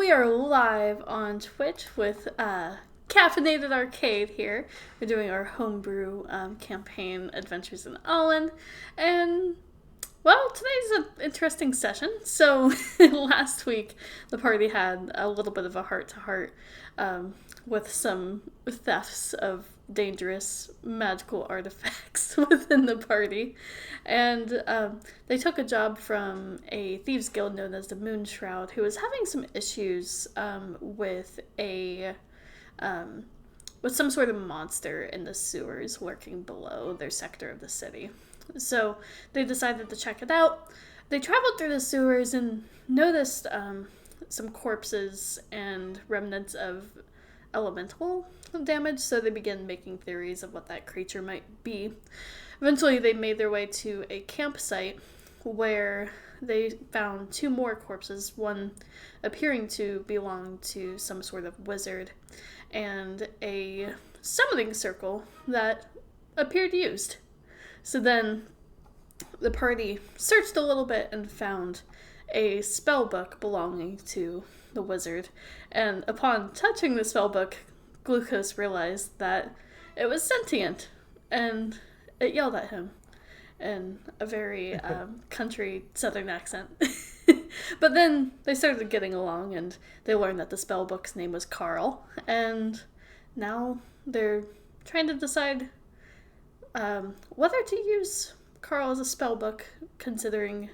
we are live on Twitch with Caffeinated Arcade here. We're doing our homebrew campaign Adventures in Alainn. And, well, today's an interesting session. So, last week, the party had a little bit of a heart-to-heart with some thefts of dangerous magical artifacts within the party. And they took a job from a thieves guild known as the Moon Shroud, who was having some issues with some sort of monster in the sewers lurking below their sector of the city. So they decided to check it out. They traveled through the sewers and noticed some corpses and remnants of elemental damage, so they began making theories of what that creature might be. Eventually, they made their way to a campsite where they found two more corpses, one appearing to belong to some sort of wizard, and a summoning circle that appeared used. So then the party searched a little bit and found a spell book belonging to the wizard. And upon touching the spell book, Glucose realized that it was sentient, and it yelled at him in a very country southern accent. But then they started getting along, and they learned that the spell book's name was Carl, and now they're trying to decide whether to use Carl as a spell book, considering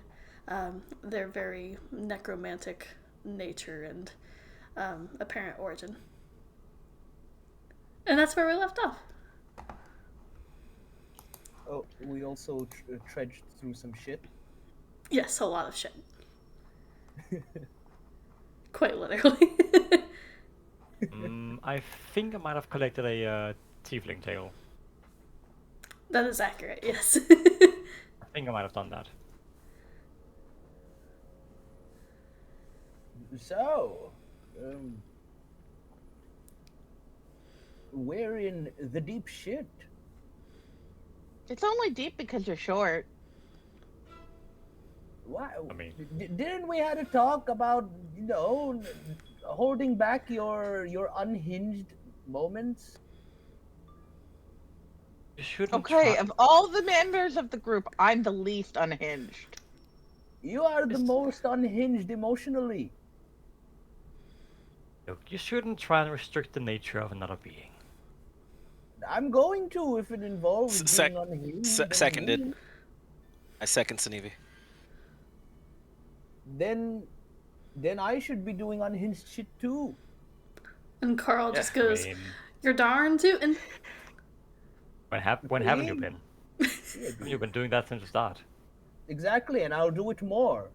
their very necromantic nature and apparent origin. And that's where we left off. Oh, we also trudged through some shit. Yes, a lot of shit. Quite literally. I think I might have collected a tiefling tail. That is accurate, yes. I think I might have done that. So, we're in the deep shit. It's only deep because you're short. Why? I mean- Didn't we had a talk about, holding back your unhinged moments? You shouldn't Okay, try- of all the members of the group, I'm the least unhinged. You are the most unhinged emotionally. Look, you shouldn't try and restrict the nature of another being. I'm going to if it involves being unhinged. and Seconded. unhinged. I second Sanivi. Then I should be doing unhinged shit too. And Carl just I goes, mean, "You're darn tootin'." when haven't you been? You've been doing that since the start. Exactly, and I'll do it more.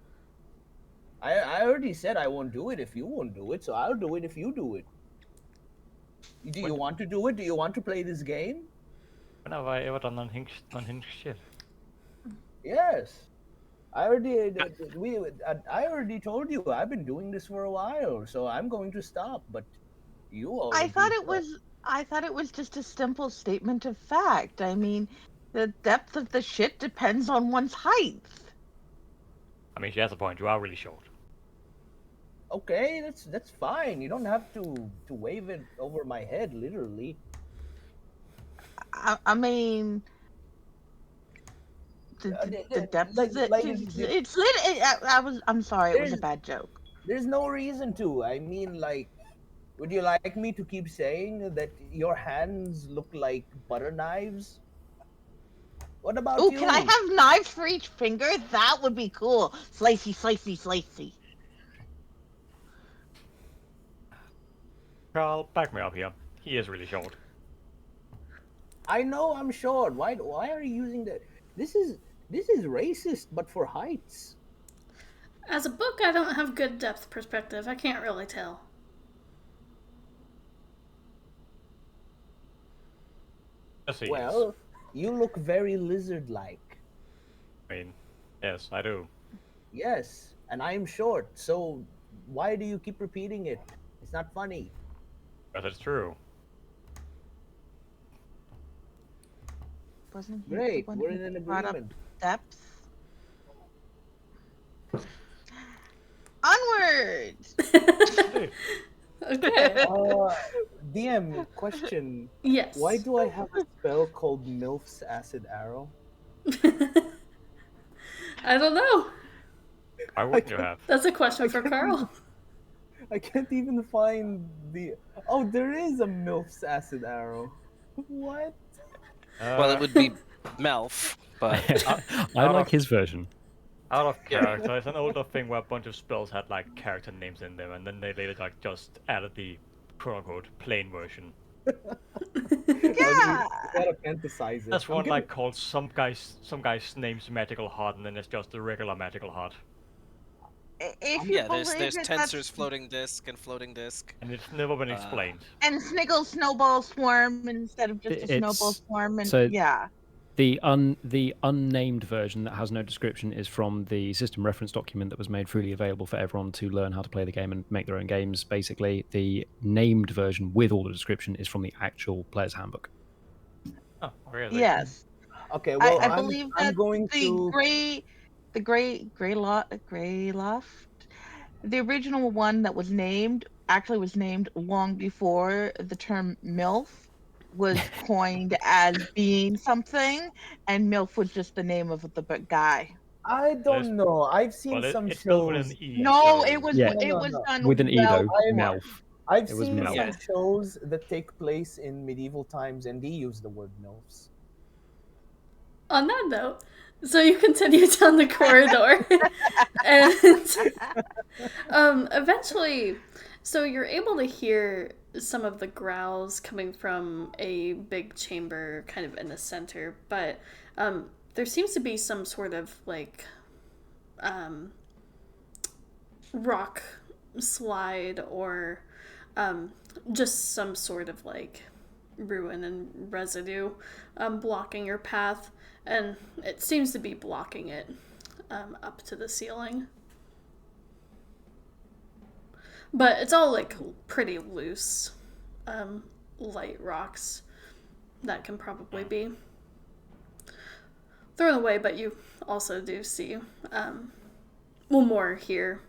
I already said I won't do it if you won't do it, so I'll do it if you do it. Do you want to do it? Do you want to play this game? When have I ever done unhinged shit? Yes. I already told you I've been doing this for a while, so I'm going to stop. But you already I thought it was just a simple statement of fact. I mean, the depth of the shit depends on one's height. I mean, she has a point. You are really short. Okay, that's fine. You don't have to wave it over my head, literally. I mean, the depth of it. It's lit. I'm sorry. It was a bad joke. There's no reason to. I mean, like, would you like me to keep saying that your hands look like butter knives? What about Ooh, you? can I have knives for each finger? That would be cool. Slicey, slicey, slicey. Carl, back me up here. He is really short. I know I'm short. Why are you using that? This is racist, but for heights. As a book, I don't have good depth perspective. I can't really tell. Yes, he is. Well, you look very lizard-like. I mean, yes, I do. Yes, and I'm short, so why do you keep repeating it? It's not funny. But it's true. Wasn't he Great, the one we're who in an brought up agreement. depth? Onwards! Okay. DM, question. Yes. Why do I have a spell called MILF's Acid Arrow? I don't know. Why wouldn't you have? That's a question I for can't Carl. I can't even find the. Oh, there is a MILF's Acid Arrow. What? Well, it would be Melf, but I out like of- his version. Out of character, it's an older thing where a bunch of spells had like character names in them, and then they later like just added the quote-unquote plain version. Yeah. You gotta fantasize it. That's I'm one gonna- like called some guy's name's Magical Heart, and then it's just a regular Magical Heart, If you yeah, there's believe it, tensors, that's... floating disk, and floating disk. and it's never been explained. And Sniggle Snowball Swarm instead of just a Snowball It's- Swarm, and so- yeah. The unnamed version that has no description is from the system reference document that was made freely available for everyone to learn how to play the game and make their own games. Basically, the named version with all the description is from the actual player's handbook. Oh, really? Yes. Okay, well, I believe I'm that going to. the gray loft, the original one that was named actually was named long before the term MILF was coined as being something, and MILF was just the name of the guy. I don't know. I've seen Well, some it's spelled with shows. an E. No, so... it was Yeah. it No, was no. done With an E well though, before. Melf. I've It was seen MILF. some Yeah. shows that take place in medieval times, and they use the word MILFs. On that note, so you continue down the corridor, and eventually, so you're able to hear some of the growls coming from a big chamber kind of in the center, but there seems to be some sort of like rock slide or just some sort of like ruin and residue blocking your path, and it seems to be blocking it up to the ceiling. But it's all like pretty loose, light rocks that can probably be thrown away, but you also do see more here.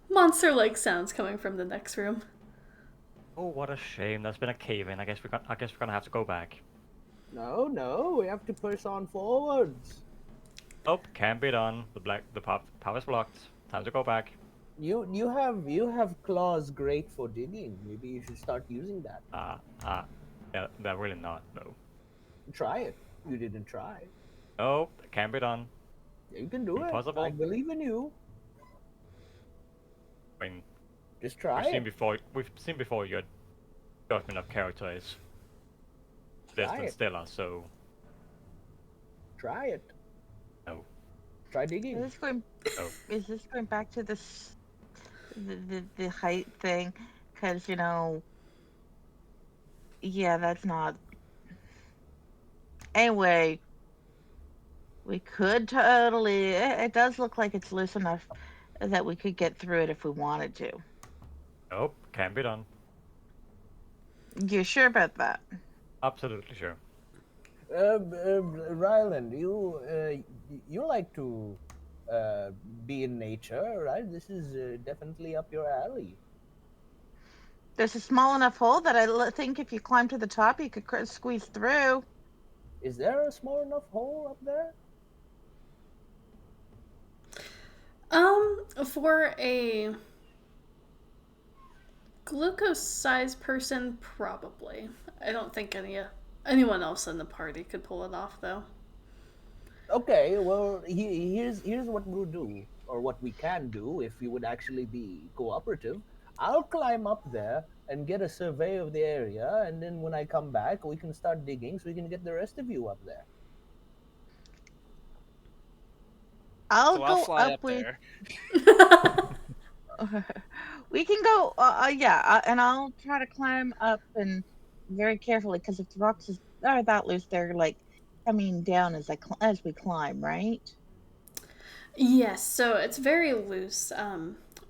Monster-like sounds coming from the next room. Oh, what a shame. There's been a cave-in. I guess we're gonna have to go back. No, we have to push on forwards. Oh, can't be done. The power's blocked. Time to go back. You have claws great for digging. Maybe you should start using that. Yeah, they're really not, though. Try it. You didn't try. Oh, can't be done. You can do Impossible. it. I believe in you. I mean, Just try we've seen it. before your judgment of character is less Try than it. stellar, so Try it. no. Try Is digging. this going? Oh. Is this going back to this the height thing? Because yeah, that's not. Anyway, we could totally. It does look like it's loose enough that we could get through it if we wanted to. Nope, can't be done. You sure about that? Absolutely sure. Ryland, you like to be in nature, right? This is definitely up your alley. There's a small enough hole that think if you climb to the top, you could squeeze through. Is there a small enough hole up there? For a glucose-sized person, probably. I don't think anyone else in the party could pull it off, though. Okay, well, here's what we'll do, or what we can do if you would actually be cooperative. I'll climb up there and get a survey of the area, and then when I come back, we can start digging so we can get the rest of you up there. I'll So go I'll fly up up with. there. We can go. And I'll try to climb up and very carefully because if the rocks are that loose, they're like coming down as we climb, right? Yes, so it's very loose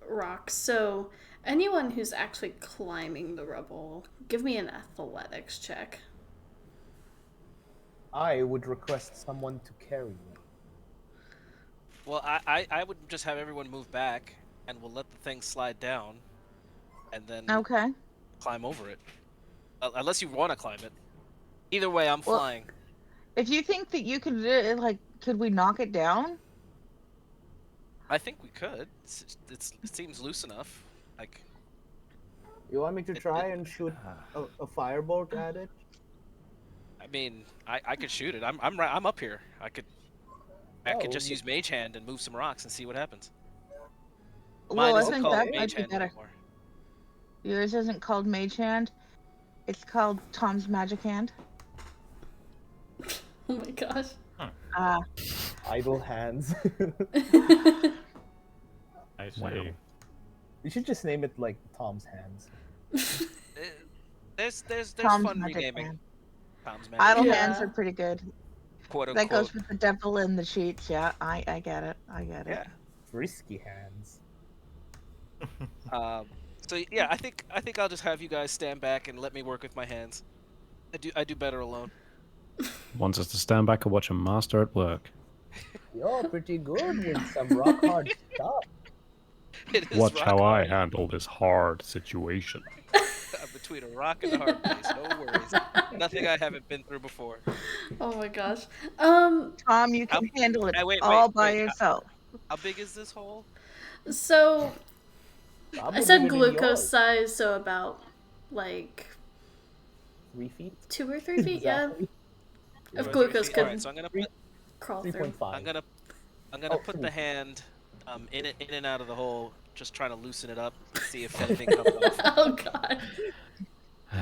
rock. So anyone who's actually climbing the rubble, give me an athletics check. I would request someone to carry me. Well, I would just have everyone move back, and we'll let the thing slide down. and then Okay. climb over it. Unless you want to climb it. Either way, I'm Well- flying. If you think that you could, could we knock it down? I think we could. It seems loose enough. Like, You want me to try and shoot a firebolt at it? I mean, I could shoot it. I'm up here. I could just use Mage Hand and move some rocks and see what happens. Mine Well, I isn't think called that Mage might be Hand better. anymore. Yours isn't called Mage Hand. It's called Tom's Magic Hand. Oh my gosh. Ah. Idle hands. I see. Wow. You should just name it like Tom's hands. There's Tom's fun Magic renaming. Hand. Tom's Magic Idle Hand, Yeah. hands are pretty good. quote That goes unquote. with the devil in the sheets. Yeah, I get it. I get it. Yeah. Frisky hands. So yeah, I think I'll just have you guys stand back and let me work with my hands. I do better alone. Wants us to stand back and watch a master at work. You're pretty good with some rock hard stuff. It is Watch rock how I hard. handle this hard situation. I'm between a rock and a hard place. No worries. Nothing I haven't been through before. Oh my gosh. Tom, you can handle it wait, all by wait. yourself. How big is this hole? So I Probably said bigger than glucose yours. size, so about like 3 feet? 2 or 3 feet, yeah. Exactly. If 2 or 3 glucose feet? could Alright, so I'm gonna crawl through. 3.5. I'm gonna Oh, put three. the hand in and out of the hole, just trying to loosen it up, see if anything comes off. Oh god.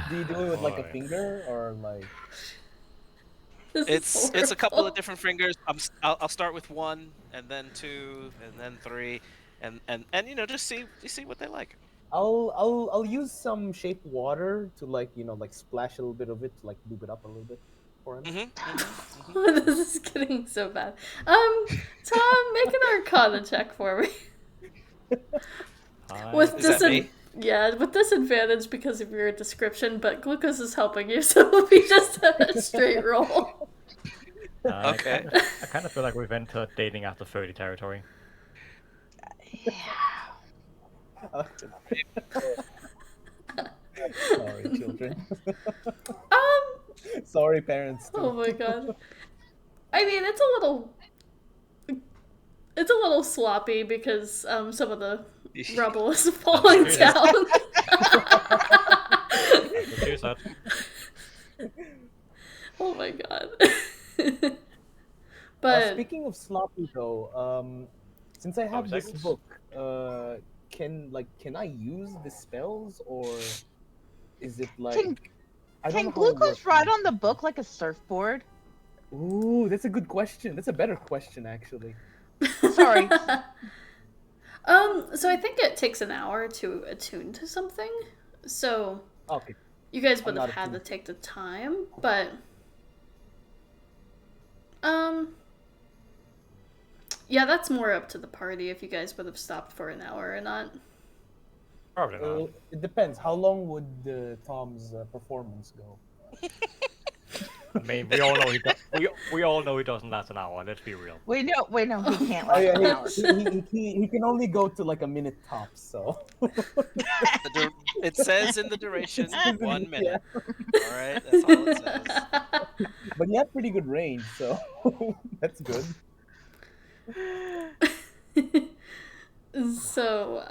Do you do it with like a Boy. finger or like? This is It's a couple of horrible. different fingers. I'll start with 1, and then 2, and then 3, and you know, just see what they like. I'll use some shape water to like like splash a little bit of it to like lube it up a little bit for him. This is getting so bad. Tom, make an Arcana check for me. With Is that me? with disadvantage because of your description, but glucose is helping you, so it'll be just a straight roll. Okay. I kind of feel like we've entered dating after 30 territory. Sorry, children. Um, Sorry, parents. Too. oh my god. I mean, it's a little sloppy because some of the rubble is falling That's down. That's what you said. Oh my god. But But speaking of sloppy though, since I have this seconds? book, can I use the spells or is it like? Can I don't Can know how it glucose works. ride on the book like a surfboard? Ooh, that's a good question. That's a better question actually. Sorry. so I think it takes an hour to attune to something. So Okay. you guys would I'm have not had to attuned. take the time, but yeah, that's more up to the party if you guys would have stopped for an hour or not. Probably not. It depends. How long would Tom's performance go? I mean, we all know we all know he doesn't last an hour. Let's be real. Wait, no, he can't Oh last yeah, an hour. he can only go to like a minute tops. So. It says in the duration 1 minute. Yeah. All right, that's all it says. But you have pretty good range, so that's good. So,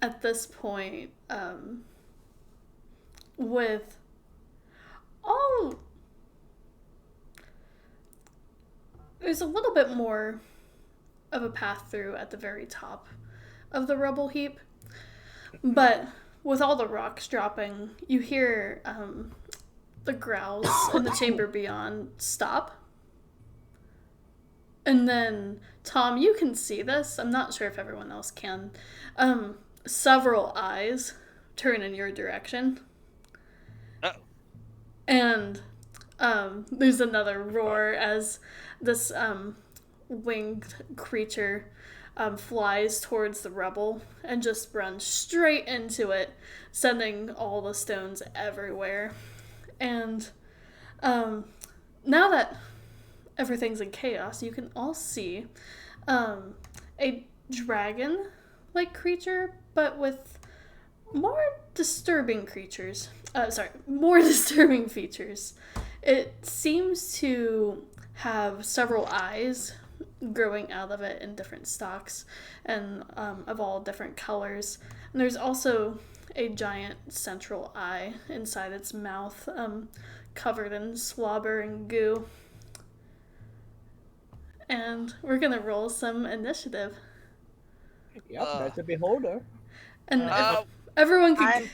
at this point, with all, there's a little bit more of a path through at the very top of the rubble heap, but with all the rocks dropping, you hear the growls in the chamber beyond stop. And then, Tom, you can see this. I'm not sure if everyone else can. Several eyes turn in your direction. Uh-oh. And there's another roar as this winged creature flies towards the rubble and just runs straight into it, sending all the stones everywhere. And now that everything's in chaos, you can all see a dragon like creature, but with more disturbing creatures. More disturbing features. It seems to have several eyes growing out of it in different stalks and of all different colors. And there's also a giant central eye inside its mouth, covered in slobber and goo. And we're gonna roll some initiative. Yep, that's a beholder. And Uh, if everyone could. I'm-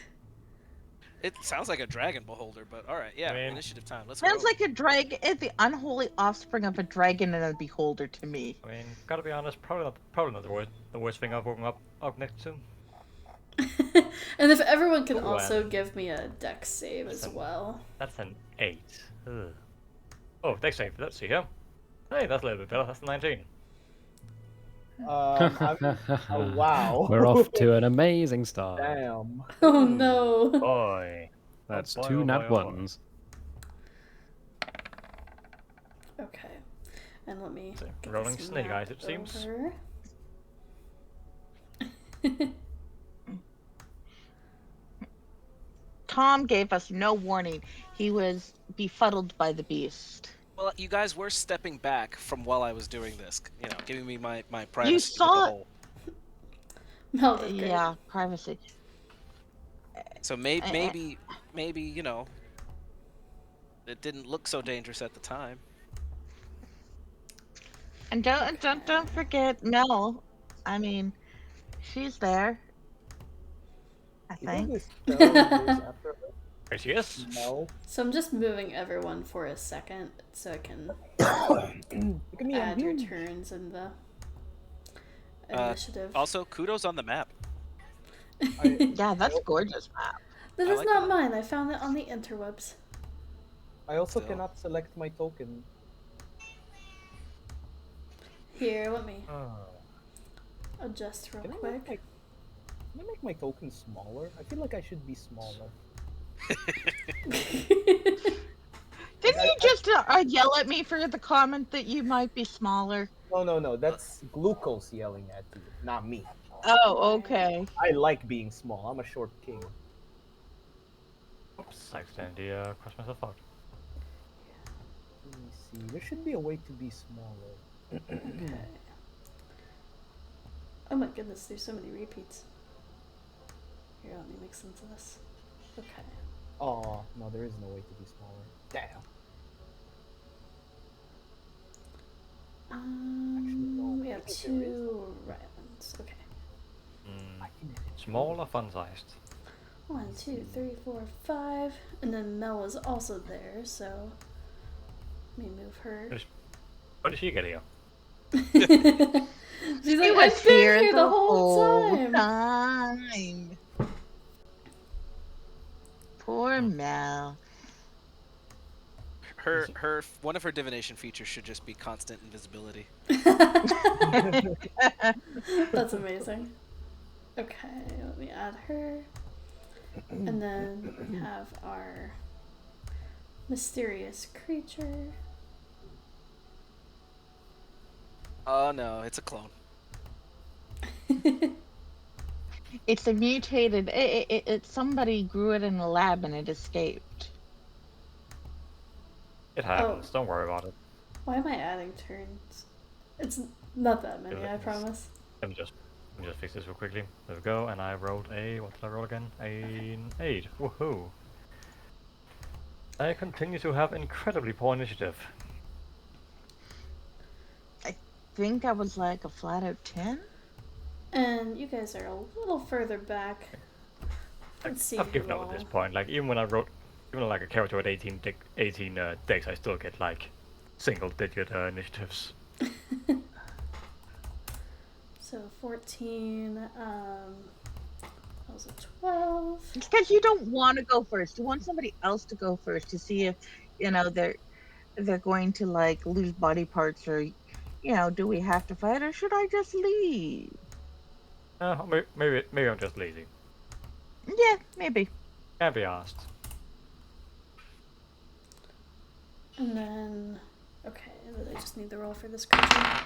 It sounds like a dragon beholder, but all right, yeah, I mean- initiative time. Let's Sounds go. like a dragon, the unholy offspring of a dragon and a beholder to me. I mean, gotta be honest, probably not the worst thing I've woken up next to. And if everyone can Ooh, also give me a dex save as well. That's an 8. Ugh. Oh, dex save. Let's see here. Hey, that's a little bit better. That's a 19. Wow. We're off to an amazing start. Damn. Oh no. Boy. That's Oh boy, two oh nat boy, oh boy. ones. Okay. And let me. So, get rolling this snake map eyes, it seems. over. Tom gave us no warning. He was befuddled by the beast. Well, you guys were stepping back from while I was doing this, giving me my privacy. You with saw the it. hole. Mel did great. Yeah, privacy. So maybe it didn't look so dangerous at the time. And don't forget Mel. I mean, she's there. I You know think. this spell goes after her? There she is. No. So I'm just moving everyone for a second so I can Look at me, I'm add your huge. turns in the initiative. Also, kudos on the map. Yeah, that's gorgeous map. This I is like not that. mine. I found it on the interwebs. I also Still. cannot select my token. Here, let me Oh. adjust real Can I quick. make my token smaller? I feel like I should be smaller. Didn't you just yell at me for the comment that you might be smaller? No. That's glucose yelling at you, not me. Oh, okay. I like being small. I'm a short king. Oops, I accidentally crossed myself out. Let me see. There should be a way to be smaller. Okay. Oh my goodness, there's so many repeats. Here, let me make sense of this. Okay. Oh, no, there is no way to be smaller. Damn. no. We have I think there is. 2 Rylands. Okay. Mm, small or fun-sized? 1, 2, 3, 4, 5. And then Mel is also there, so let me move her. What did she get here? She's like, I've been here the whole time. time. Poor Mel. Her one of her divination features should just be constant invisibility. That's amazing. Okay, let me add her. And then we have our mysterious creature. Oh no, it's a clone. It's a mutated. Somebody grew it in a lab and it escaped. It happens. Don't worry about it. Why am I adding turns? It's not that many, I promise. Let me just fix this real quickly. There we go. And I rolled a, what did I roll again? An 8. Woohoo! I continue to have incredibly poor initiative. I think I was like a flat out 10. And you guys are a little further back. Let's see. I've given who up at all- this point. Like even like a character with 18 decks, I still get like single-digit initiatives. So 14. That was a 12. It's because you don't want to go first. You want somebody else to go first to see if they're going to like lose body parts or do we have to fight or should I just leave? Maybe I'm just lazy. Yeah, maybe. Can't be asked. And then, okay, I just need the roll for this creature.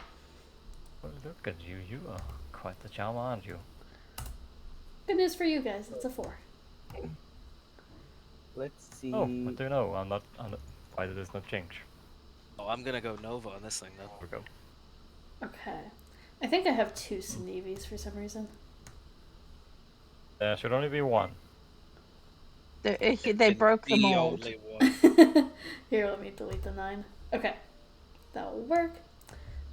Well, look at you. You are quite the charmer, aren't you? Good news for you guys. It's a 4. Let's see. Oh, what do you know? I'm not. Why did this not change? Oh, I'm gonna go Nova on this thing then. There we go. Okay. I think I have 2 Sneevies for some reason. There should only be one. They broke the mold. only one. Here, let me delete the 9. Okay. That will work.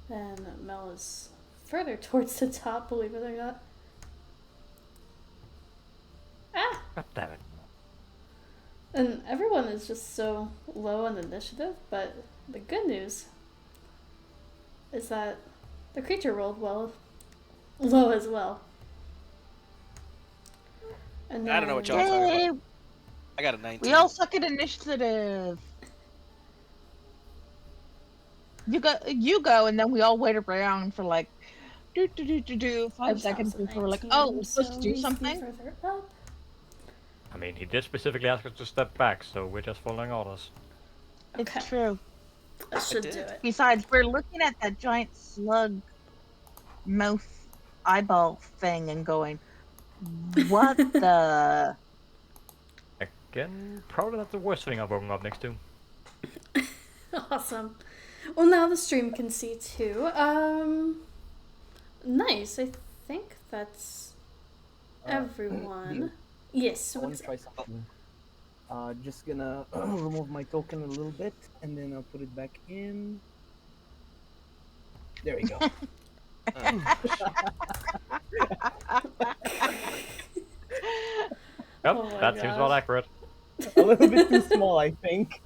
Then Mel is further towards the top, believe it or not. Ah! God damn it. And everyone is just so low on initiative, but the good news is that the creature rolled low as well. And I don't know what y'all talking Yay! about. I got a 19. We all suck at initiative. You go, and then we all wait around for like 5 seconds before we're like, oh, we're supposed to do something. Further up. I mean, he did specifically ask us to step back, so we're just following orders. Okay. It's true. That should do did. it. Besides, we're looking at that giant slug mouth eyeball thing and going, what the? Again, probably not the worst thing I've woken up next to. Awesome. Well, now the stream can see too. Nice. I think that's everyone. Yes. I want to try something. Just gonna remove my token a little bit, and then I'll put it back in. There we go. Yep, Oh my that seems about gosh. accurate. A little bit too small, I think.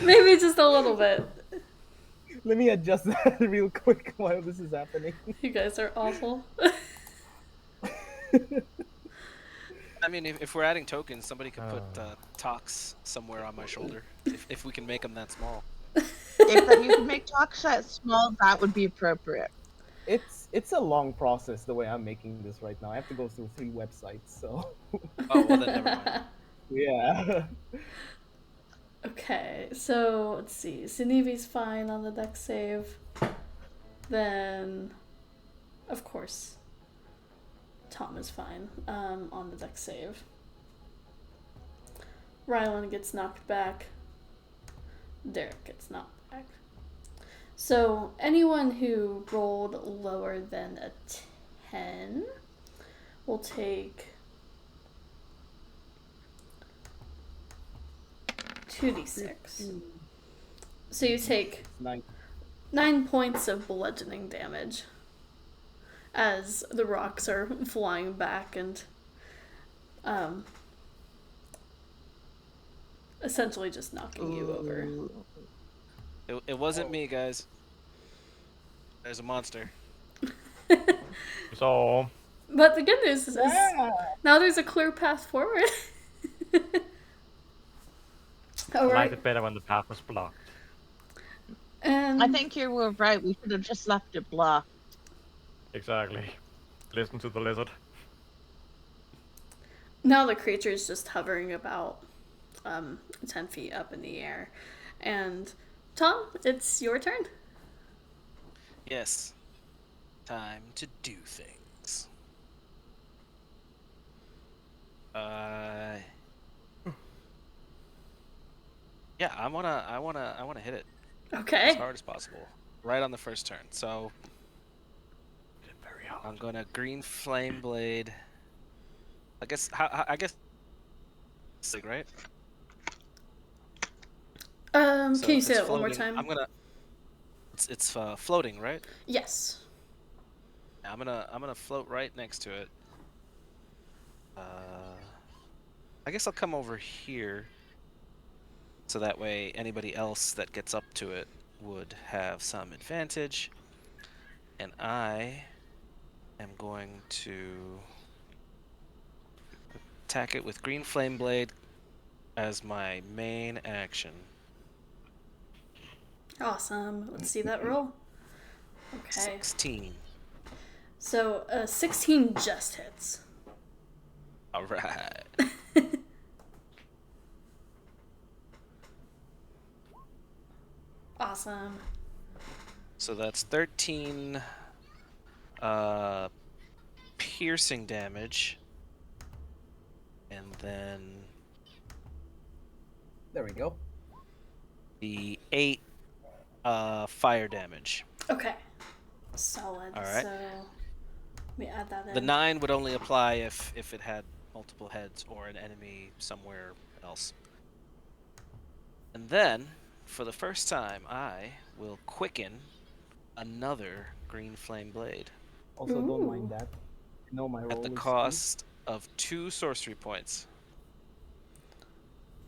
Maybe just a little bit. Let me adjust that real quick while this is happening. You guys are awful. I mean, if we're adding tokens, somebody could put Tox somewhere on my shoulder. If we can make them that small. If you can make talk that small, that would be appropriate. It's a long process the way I'm making this right now. I have to go through 3 websites, so Oh, well then never mind. yeah. Okay, so let's see. Sinevi's fine on the deck save. Then, of course, Tom is fine on the deck save. Rylan gets knocked back. Derek gets knocked back. So anyone who rolled lower than a 10 will take 2d6. So you take 9 points of bludgeoning damage as the rocks are flying back and essentially just knocking you over. It wasn't me, guys. There's a monster. So, But the good news is now there's a clear path forward. I All liked right. it better when the path was blocked. And I think you were right. We should have just left it blocked. Exactly. Listen to the lizard. now the creature is just hovering about 10 feet up in the air. And Tom, it's your turn. Yes. Time to do things. Yeah, I wanna hit it Okay. as hard as possible, right on the first turn. So Very hard. I'm gonna green flame blade. I guess right. Can So you if say it's it one more floating, time? It's floating, right? Yes. I'm gonna float right next to it. I guess I'll come over here, so that way anybody else that gets up to it would have some advantage. And I am going to attack it with green flame blade as my main action. Awesome. Let's see that roll. Okay. 16. So 16 just hits. All right. Awesome. So that's 13 piercing damage And then There we go. the 8 fire damage. Okay. Solid. All right. So let me add that in. The 9 would only apply if it had multiple heads or an enemy somewhere else. And then, for the first time, I will quicken another green flame blade Also, don't mind Ooh. that. You know my role at the is cost of 2 sorcery points.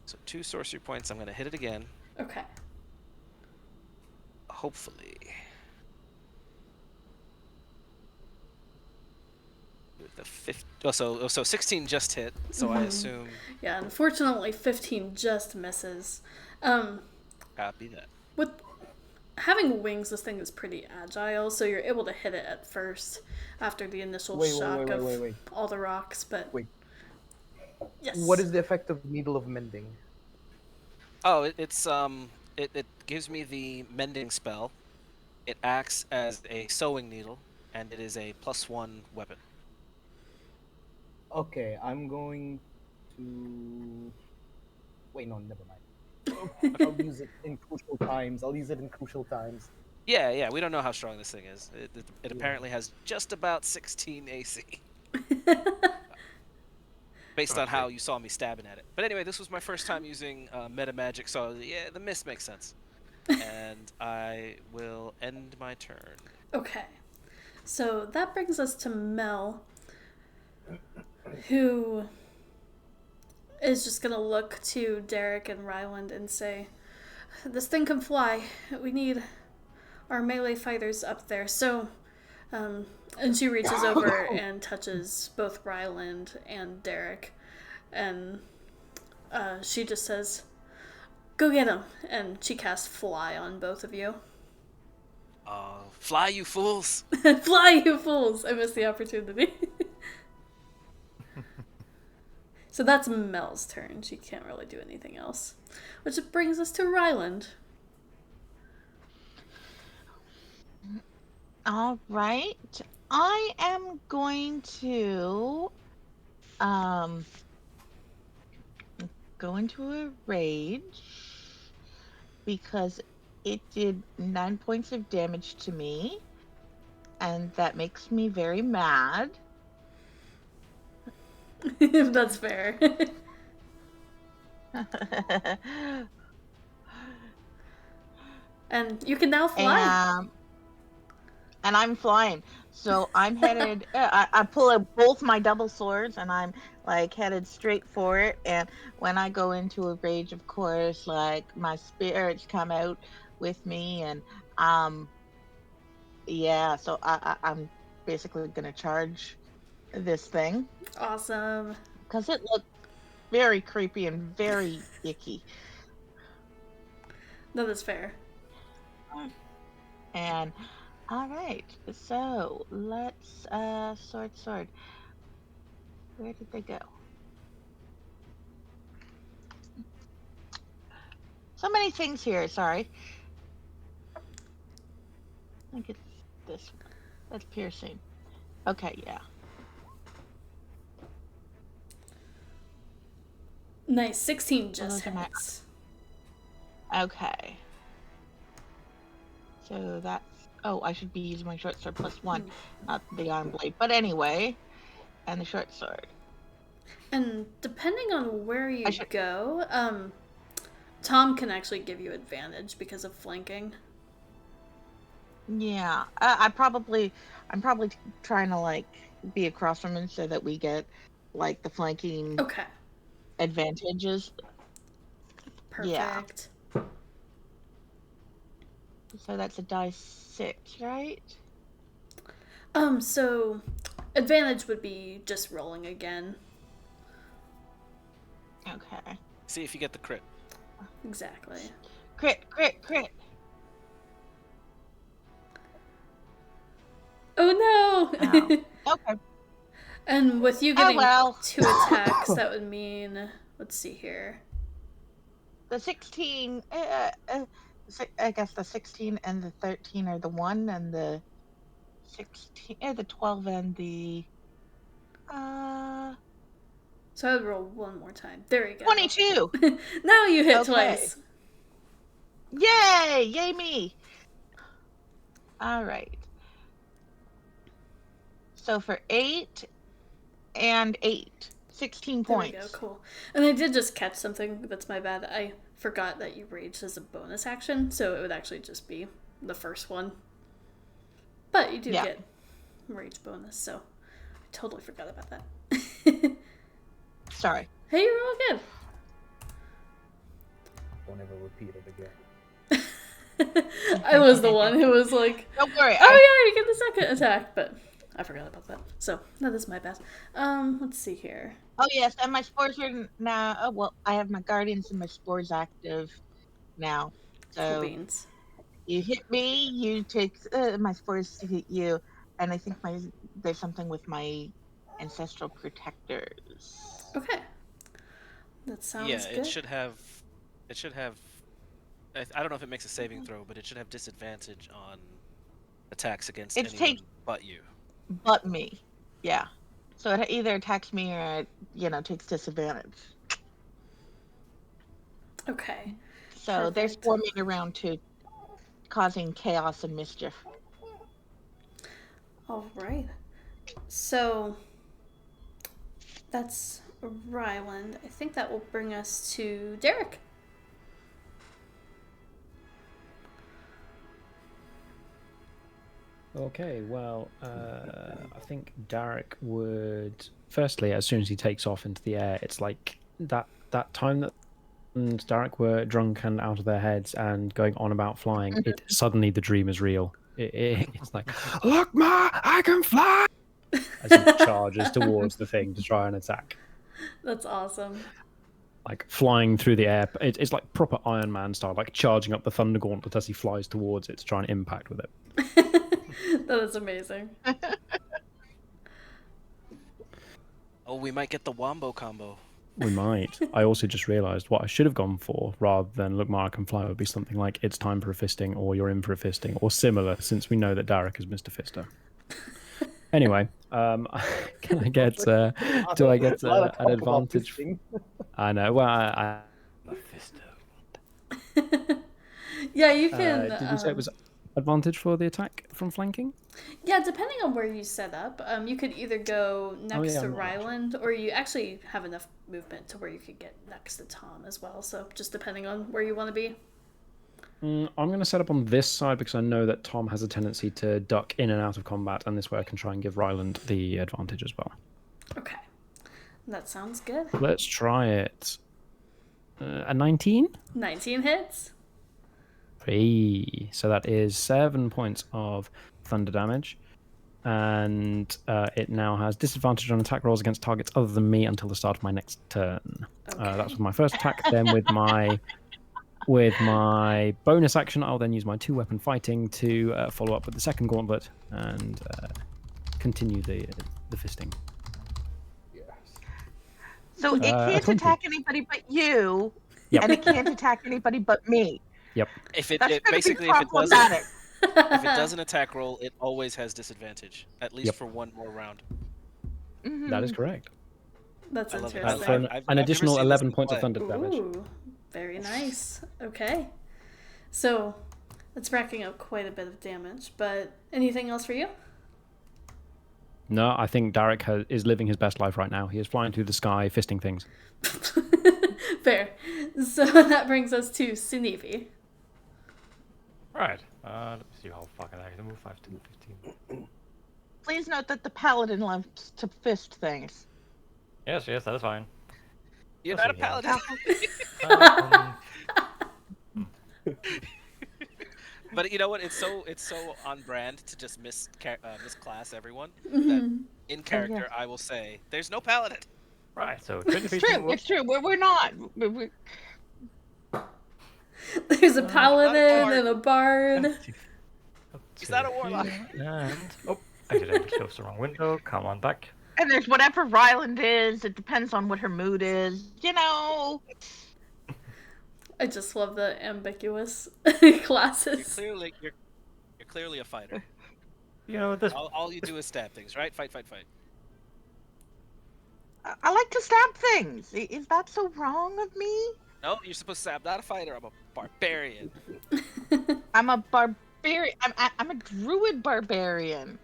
So 2 sorcery points. I'm going to hit it again. Okay. Hopefully. With the 50, so 16 just hit, so I assume Yeah, unfortunately 15 just misses. copy that. With having wings, this thing is pretty agile, so you're able to hit it at first after the initial shock of wait. all the rocks, but Wait. yes. What is the effect of Needle of Mending? Oh, it gives me the mending spell. It acts as a sewing needle, and it is a +1 weapon. Okay, I'm going to. Wait, no, never mind. I'll use it in crucial times. Yeah, we don't know how strong this thing is. It Yeah. apparently has just about 16 AC. Based on how you saw me stabbing at it. But anyway, this was my first time using meta magic, so yeah, the miss makes sense. And I will end my turn. Okay. So that brings us to Mel, who is just going to look to Derek and Ryland and say, this thing can fly. We need our melee fighters up there. So, and she reaches over and touches both Ryland and Derek. And she just says, go get him. And she casts Fly on both of you. Fly, you fools! Fly, you fools! I missed the opportunity. So that's Mel's turn. She can't really do anything else. Which brings us to Ryland. All right. I am going to go into a rage because it did 9 points of damage to me, and that makes me very mad. If that's fair. And you can now fly. And I'm flying. So I'm headed, I pull out both my double swords and I'm like headed straight for it. And when I go into a rage, of course, like my spirits come out with me. And yeah, so I'm basically going to charge this thing Awesome. because it looked very creepy and very icky. No, that's fair. And all right, so let's sword. Where did they go? So many things here, sorry. I think it's this one. That's piercing. Okay, yeah. Nice. 16 just those are my- hits. Okay. So that's I should be using my short sword +1, not the iron blade. But anyway, and the short sword. And depending on where you go, Tom can actually give you advantage because of flanking. Yeah, I'm probably trying to like be across from him so that we get like the flanking advantages. Perfect. Yeah. So that's a die 6, right? So advantage would be just rolling again. Okay. See if you get the crit. Exactly. Crit. Oh no! Oh, okay. And with you getting 2 attacks, that would mean, let's see here. The 16, I guess the 16 and the 13 are the 1, and the 16, the 12 and the, So So I'd roll one more time. There we go. 22. Now you hit Okay. twice. Yay! Yay me! All right. So for 8 and 8, 16 There points. we go, cool. And I did just catch something. That's my bad. I forgot that you raged as a bonus action, so it would actually just be the first one. But you do Yeah. get rage bonus, so I totally forgot about that. Sorry. Hey, you're all good. Don't ever repeat it again. I was the one who was like, Don't worry. oh yeah, you get the second attack, but I forgot about that. So that is my bad. Let's see here. Oh yes, and my spores are now. Oh well, I have my guardians and my spores active now. Cool So beans. you hit me, you take my spores to hit you, and I think there's something with my ancestral protectors. Okay. That sounds Yeah, good. it should have. I don't know if it makes a saving throw, but it should have disadvantage on attacks against It's anyone but you. But me, yeah. So it either attacks me or it, takes disadvantage. Okay. So they're Perfect. swarming around to causing chaos and mischief. All right. So that's Ryland. I think that will bring us to Derek. Okay, well, I think Derek would. Firstly, as soon as he takes off into the air, it's like that time that and Derek were drunk and out of their heads and going on about flying. It suddenly the dream is real. It's like, look, Ma, I can fly! As he charges towards the thing to try and attack. That's awesome. Like flying through the air. It's like proper Iron Man style, like charging up the Thunder Gauntlet as he flies towards it to try and impact with it. That is amazing. Oh, we might get the Wombo combo. We might. I also just realised what I should have gone for rather than look, Mark and fly would be something like it's time for a fisting or you're in for a fisting or similar, since we know that Derek is Mr. Fister. Anyway, can I get do I get an advantage? I know. Well, I Yeah, you can. did you say it was advantage for the attack from flanking? Yeah, depending on where you set up, you could either go next to I'm not Ryland, or you actually have enough movement to where you could get next to Tom as well. So just depending on where you want to be. I'm going to set up on this side because I know that Tom has a tendency to duck in and out of combat, and this way I can try and give Ryland the advantage as well. Okay, that sounds good. Let's try it. A 19? 19 hits. Hey, so that is 7 points of thunder damage, and it now has disadvantage on attack rolls against targets other than me until the start of my next turn. Okay. That's with my first attack. Then with my bonus action, I'll then use my 2-weapon fighting to follow up with the second gauntlet and continue the fisting. Yes. So it can't 20. attack anybody but you, Yep. and it can't attack anybody but me. Yep. If it That's gonna basically be if it doesn't problematic. if it does an attack roll, it always has disadvantage, at least Yep. for one more round. That is correct. That's I love it. interesting. For I've an never additional seen this 11 in points of play. thunder damage. Ooh, very nice. Okay. So, it's racking up quite a bit of damage, but anything else for you? No, I think Derek is living his best life right now. He is flying through the sky, fisting things. Fair. So that brings us to Sunivi. Right. Let me see how far I can move. 5, 10, 15. Please note that the paladin loves to fist things. Yes, that is fine. You're Let's not a see here. paladin. Um, But you know what? It's so on brand to just misclass everyone that in character I will say there's no paladin. right, so 20 It's feet true. move. It's true. We're not. There's a paladin bard. and a bard. Up He's to not a warlock. here, And I accidentally closed the wrong window. Come on back. And there's whatever Ryland is. It depends on what her mood is. I just love the ambiguous You're classes. clearly a fighter. You know this. All you do is stab things, right? Fight. I like to stab things. Is that so wrong of me? No, you're supposed to say I'm not a fighter. I'm a barbarian. I'm a barbarian. I'm a druid barbarian.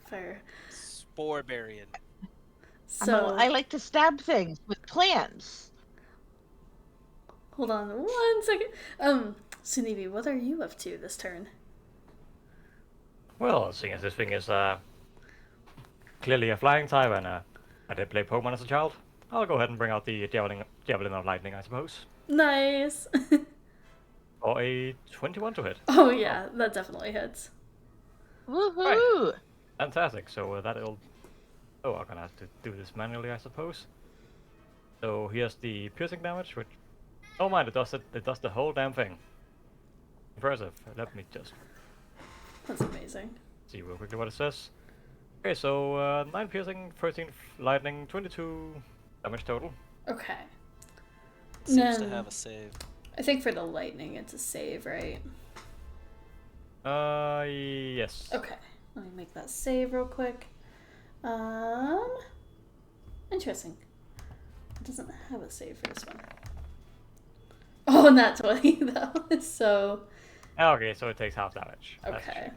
Fair. Sporebarian. So I like to stab things with plants. hold on 1 second. Sunivi, what are you up to this turn? Well, seeing as this thing is clearly a flying type, and I did play Pokemon as a child, I'll go ahead and bring out the Javelin of Lightning, I suppose. Nice. Or a 21 to hit. Oh yeah, that definitely hits. Woohoo! Fantastic. So that'll. Oh, I'm gonna have to do this manually, I suppose. So here's the piercing damage, which. Oh mind, it does it. It does the whole damn thing. Impressive. Let me just That's amazing. see real quickly what it says. Okay, so 9 piercing, 13 lightning, 22 damage total. Okay. Seems to No. have a save. I think for the lightning, it's a save, right? Yes. Okay. Let me make that save real quick. Interesting. It doesn't have a save for this one. Oh, not 20 though. So Okay, so it takes half damage. That's okay. true.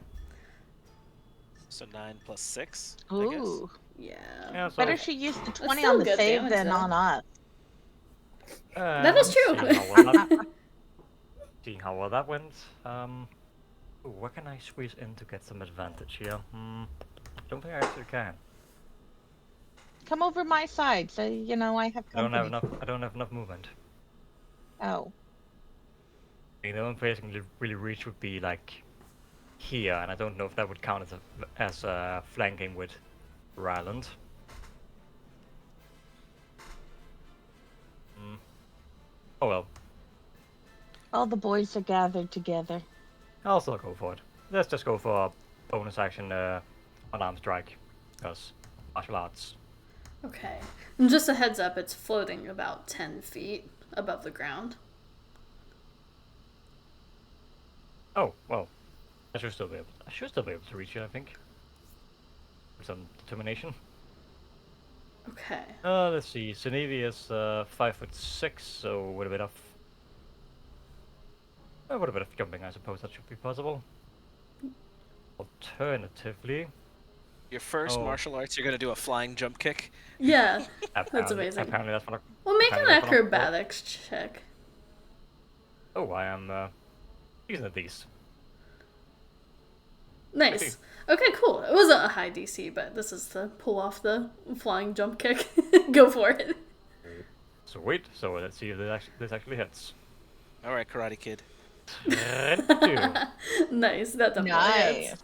So 9 plus 6, I guess. Ooh. Yeah. Yeah, so, Better she used the 20 still on the good save damage, than though. on us. That is true. Seeing how well that went. Ooh, what can I squeeze in to get some advantage here? Don't think I actually can. Come over my side, so you know I have I don't company. have enough. I don't have enough movement. Oh. The only place I can really reach would be like here, and I don't know if that would count as flanking with Ryland. Oh well, All the boys are gathered together. I'll still go for it. Let's just go for a bonus action unarmed strike, because martial arts. Okay. And just a heads up, it's floating about 10 feet above the ground. Oh well, I should still be able. I should still be able to reach it, I think. With some determination. Okay. Let's see. Sunevi is 5'6", so with a bit of jumping, I suppose that should be possible. Alternatively, Your first Oh. martial arts, you're gonna do a flying jump kick. Yeah. apparently, amazing. Apparently that's what. Well, make an Apparently that's what I'm- acrobatics check. Oh, I am decent at these. Nice. Okay, cool. It wasn't a high DC, but this is to pull off the flying jump kick. Go for it. Sweet. So let's see if this actually hits. All right, Karate Kid. 22. Nice. That definitely Nice. hits.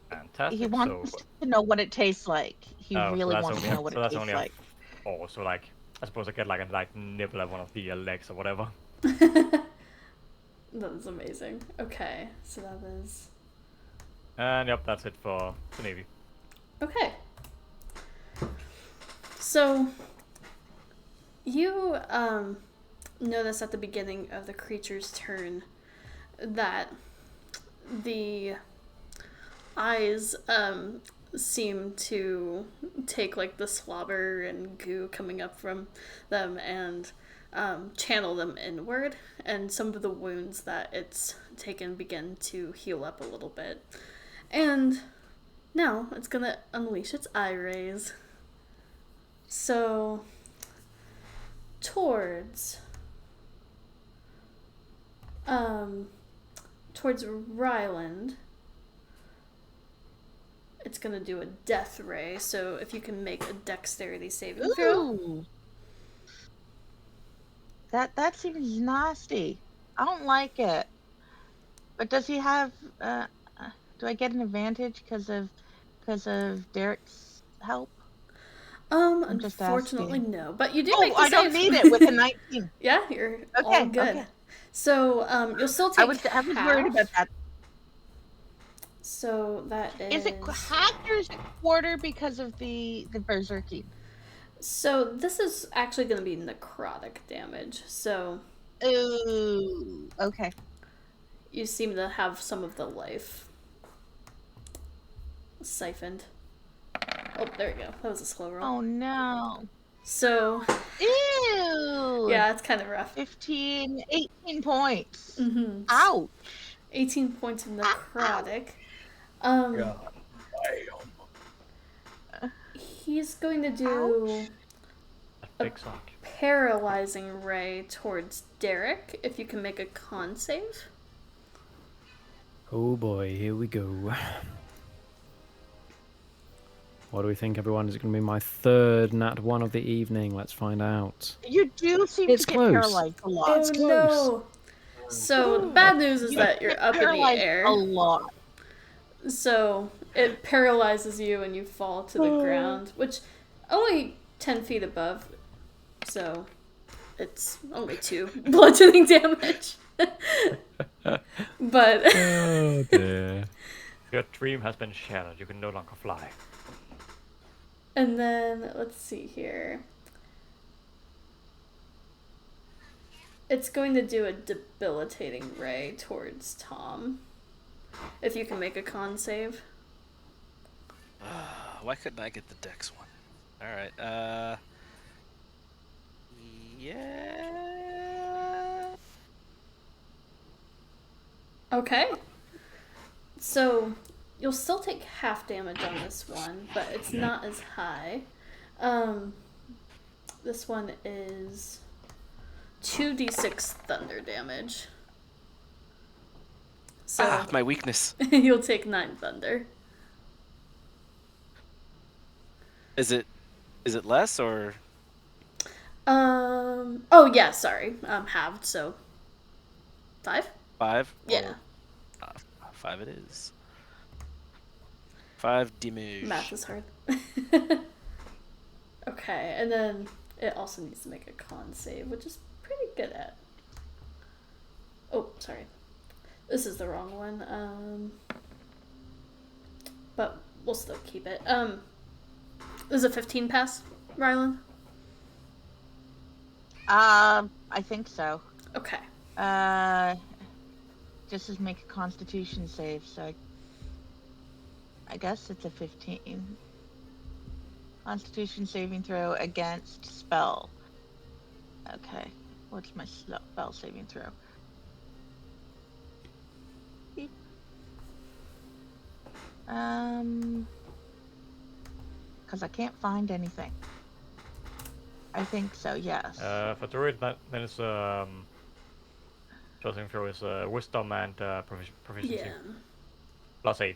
Fantastic. He wants So, to know what it tastes like. He oh, so really that's wants only, to know what so it that's tastes only like. Oh, so like I suppose I get like a nibble at one of the legs or whatever. That is amazing. Okay, so that is And yep, that's it for the Navy. okay. So you notice at the beginning of the creature's turn that the eyes seem to take like the slobber and goo coming up from them and channel them inward, and some of the wounds that it's taken begin to heal up a little bit. And now it's gonna unleash its eye rays. So towards Ryland, it's gonna do a death ray. So if you can make a dexterity saving throw. Ooh. That seems nasty. I don't like it. But does he have? Do I get an advantage because of Derek's help? I'm just Unfortunately, asking. no. But you do Oh, make the I don't save. need it with a 19. Yeah, you're all Okay, good. okay. So you'll still take I was worried about that. So that Is it half or is it quarter because of the berserking? So this is actually going to be necrotic damage. So Ooh, okay. you seem to have some of the life siphoned. Oh, there we go. That was a slow roll. Oh no. So, Ew. yeah, it's kind of rough. 18 points. Mm-hmm. Ouch. 18 points of necrotic. Yeah. He's going to do A big sock. paralyzing ray towards Derek. If you can make a con save. Oh boy, here we go. What do we think, everyone? Is it going to be my third nat 1 of the evening? Let's find out. You do seem It's to get close. paralyzed a lot. It's Oh close. no! So the bad news is You that get you're up in the paralyzed air. a lot. So it paralyzes you and you fall to the ground, which only 10 feet above. So it's only 2 bludgeoning damage. But Oh dear. Your dream has been shattered. You can no longer fly. and then let's see here. It's going to do a debilitating ray towards Tom. If you can make a con save. Why couldn't I get the dex one? Alright, yeah. Okay. So you'll still take half damage on this one, but it's not as high. This one is 2d6 thunder damage. So My weakness. you'll take 9 thunder. Is it less or? Oh yeah, sorry. Halved, so 5? 5? Yeah. Or, 5 it is. 5 damage. Math is hard. Okay, and then it also needs to make a con save, which is pretty good at. Oh, sorry. This is the wrong one. But we'll still keep it. This is a 15 pass, Rylan? I think so. Okay. Just as make a Constitution save, so I guess it's a 15. Constitution saving throw against spell. Okay, what's my spell saving throw? Beep. Because I can't find anything. I think so, yes. For druid, then it's saving throw is wisdom and proficiency. Yeah. +8.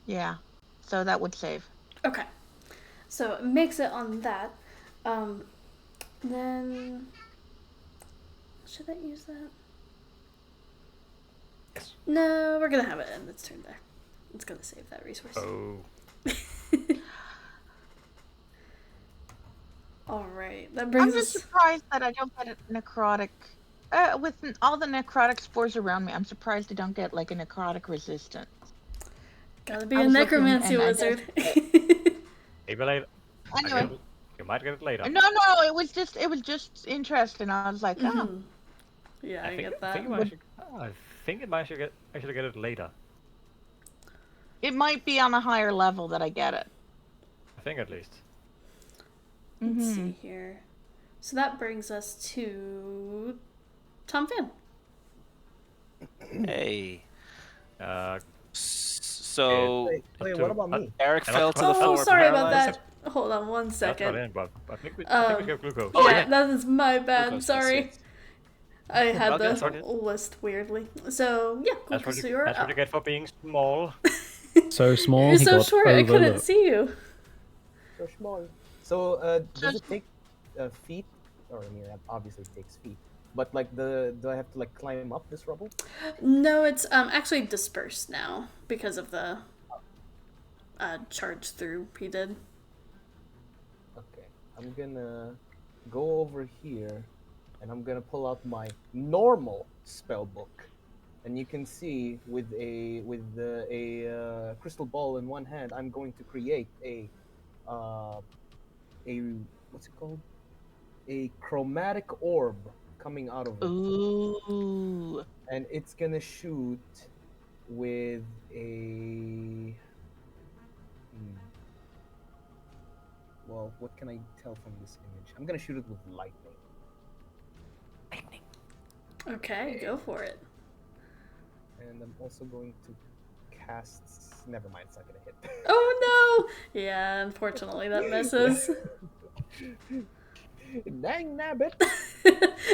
Yeah, so that would save. Okay. So it makes it on that. Then should I use that? Yes. No, we're gonna have it end its turn there. It's gonna save that resource. Oh. Alright, that I'm brings just us. surprised that I don't get a necrotic. With all the necrotic spores around me, I'm surprised I don't get like a necrotic resistance. Gotta be I a was looking, necromancy and I wizard. Maybe later. Anyway, You might get it later. no, it was just interesting. I was like, oh, Mhm. Yeah, I get that. I think I should get it later. it might be on a higher level that I get it. I think at least. Let's see here. So that brings us to Tom Finn. Hey. Uh, So Wait, what about me? Eric fell to the floor. Oh, sorry about paralyzed. that. Hold on one that's not second. in, but I think we get glucose. Oh, yeah, yeah. that is my bad. Glucose, Sorry. yes. I had Okay, the sorry. list weirdly. So, yeah, That's what so you, you're that's what up. you get for being small. So small, You're he so got short, I couldn't overlooked. see you. So small. So does it take feet? Or I mean, obviously it takes feet. But like do I have to like climb up this rubble? No, it's actually dispersed now because of the charge through he did. Okay, I'm gonna go over here, and I'm gonna pull out my normal spell book, and you can see with a crystal ball in one hand, I'm going to create a what's it called? A chromatic orb coming out of it, Ooh. and it's gonna shoot with a. Well, what can I tell from this image? I'm gonna shoot it with lightning. Okay, go for it. And I'm also going to cast. Never mind, it's not gonna hit. Oh no! Yeah, unfortunately that misses. Dang nabbit!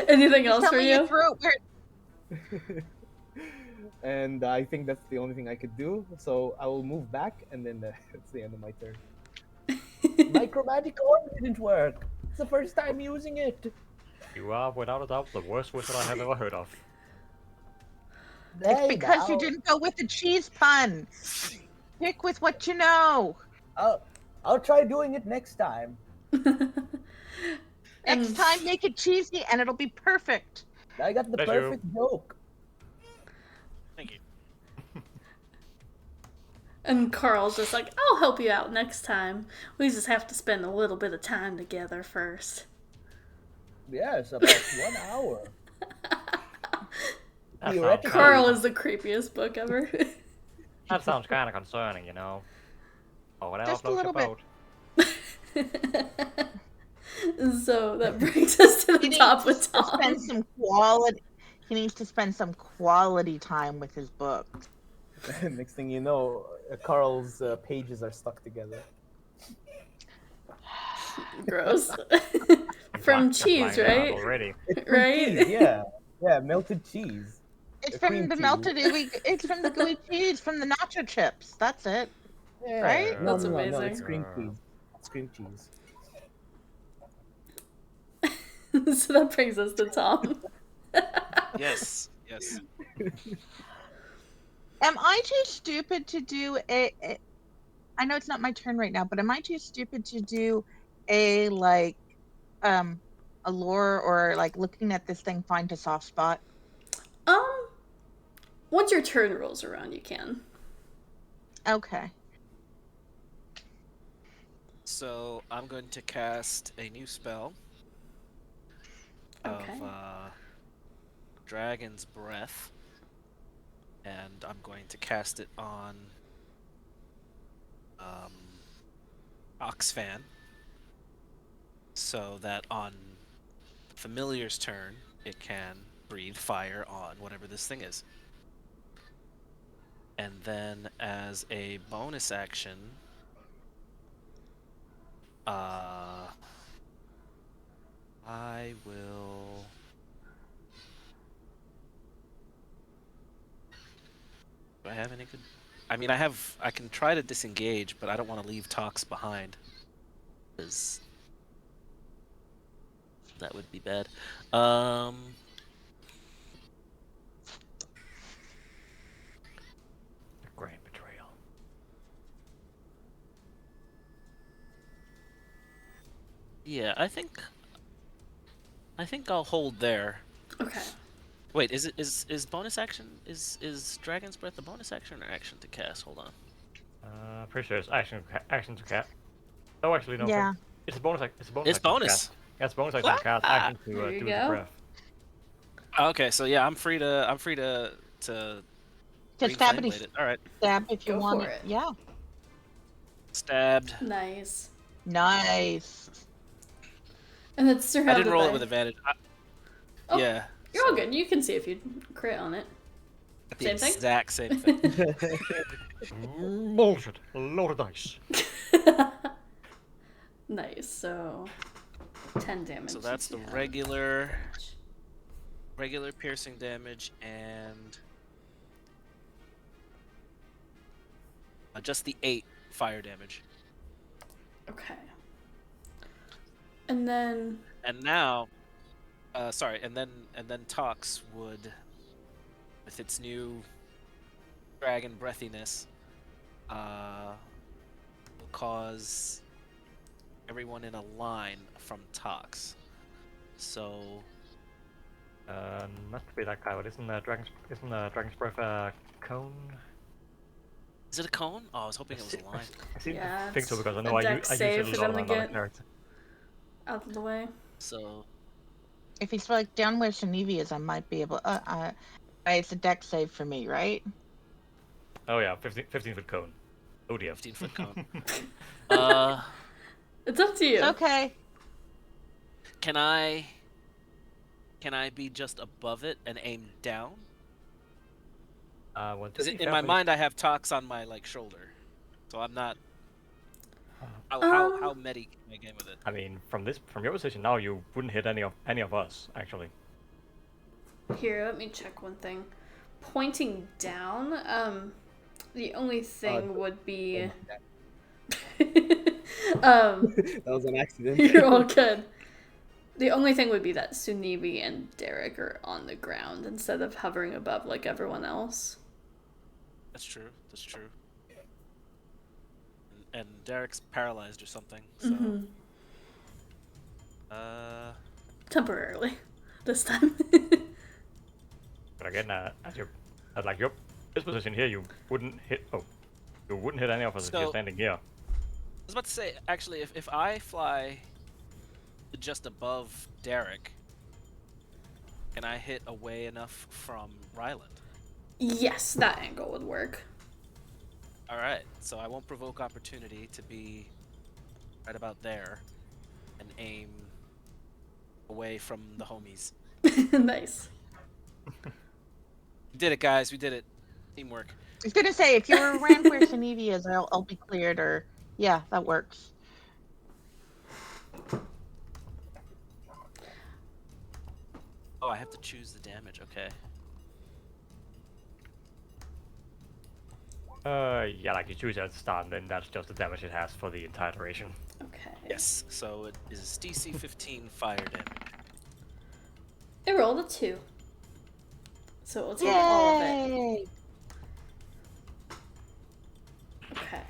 Anything Just else tell for me you you? threw it where. And I think that's the only thing I could do. So I will move back, and then that's the end of my turn. My chromatic orb didn't work. It's the first time using it. You are, without a doubt, the worst wizard I have ever heard of. It's Hey, because you now. didn't go with the cheese pun. Stick with what you know. I'll try doing it next time. Next And- time, make it cheesy, and it'll be perfect. I got the Bless you. perfect joke. Thank you. And Carl's just like, I'll help you out next time. We just have to spend a little bit of time together first. Yes, about 1 hour. That sounds Theoretically- Carl is the creepiest book ever. That sounds kind of concerning, you know. Oh, whatever Just a floats your little bit. boat. So that brings us to He the top needs with to Tom. spend some quality. He needs to spend some quality time with his book. Next thing you know, Carl's pages are stuck together. Gross. It's From like cheese, lying around right? already. It's from Right? cheese, yeah. Yeah, melted cheese. It's Cream from the cheese. melted gooey. It's from the gooey cheese from the nacho chips. That's it. Yeah. Right? No, That's no, no, no, amazing. it's cream cheese. It's cream cheese. So that brings us to Tom. Yes, yes. Am I too stupid to do a? I know it's not my turn right now, but am I too stupid to do a a lore or like looking at this thing find a soft spot? Once your turn rolls around, you can. Okay. So I'm going to cast a new spell Okay. of Dragon's Breath, and I'm going to cast it on Oxfan, so that on Familiar's turn, it can breathe fire on whatever this thing is. And then as a bonus action, I will... Do I have any good... I mean, I can try to disengage, but I don't want to leave Tox behind. Because that would be bad. The Grand Betrayal. Yeah, I think I'll hold there. Okay. Wait, is bonus action is Dragon's Breath a bonus action or action to cast? Hold on. Pretty sure it's action to cast. Oh, actually, no. Yeah. It's a bonus. It's a bonus. It's action to bonus. cast. Yeah, it's bonus action to cast. Action to There you do go. the breath. Okay, so yeah, I'm free to To Green stab Flame it, Blade it. All right, stab if you Go want for it. it. Yeah. stabbed. Nice. Nice. And it's surrounded I didn't roll by... it with advantage. Oh, Yeah. You're all good. You can see if you crit on it. The Same thing? exact same thing. Bullshit. A load of dice. Nice. So 10 damage. So that's the since you have regular piercing damage and just the 8 fire damage. Okay. And then And now, and then Tox would, with its new dragon breathiness, will cause everyone in a line from Tox. So Not to be that guy, but isn't Dragon's Breath a cone? is it a cone? Oh, I was hoping it was a line. I seem Yeah, to think so it's because I a know I dex use save it for a lot them on to another get- character. out of the way. So If he's like down where Shanivi is, I might be able. It's a deck save for me, right? Oh yeah, 15 foot cone. Oh dear. 15-foot cone. It's up to you. It's okay. Can I be just above it and aim down? Well, to Because be in fair, my mind I have Tox on my shoulder, so I'm not. How Um, medi can I game with it? I mean, from your position now, you wouldn't hit any of us actually. Here, let me check one thing. Pointing down, the only thing would be. That was an accident. You're all good. The only thing would be that Sunivi and Derek are on the ground instead of hovering above like everyone else. That's true. That's true. And Derek's paralyzed or something. So. Mm-hmm. Temporarily, this time. But again, at your this position here, you wouldn't hit. Oh, you wouldn't hit any of us if you're So- standing here. I was about to say, actually, if I fly just above Derek, can I hit away enough from Ryland? Yes, that angle would work. All right, so I won't provoke opportunity to be right about there and aim away from the homies. Nice. We did it, guys. We did it. Teamwork. I was gonna say, if you were around where Sunivi is, I'll be cleared. Or yeah, that works. Oh, I have to choose the damage. Okay. Yeah, like you choose at the start, and then that's just the damage it has for the entire duration. Okay. Yes. So it is DC 15 fire damage. It rolled a 2. So we'll take all of it. Yay! Okay.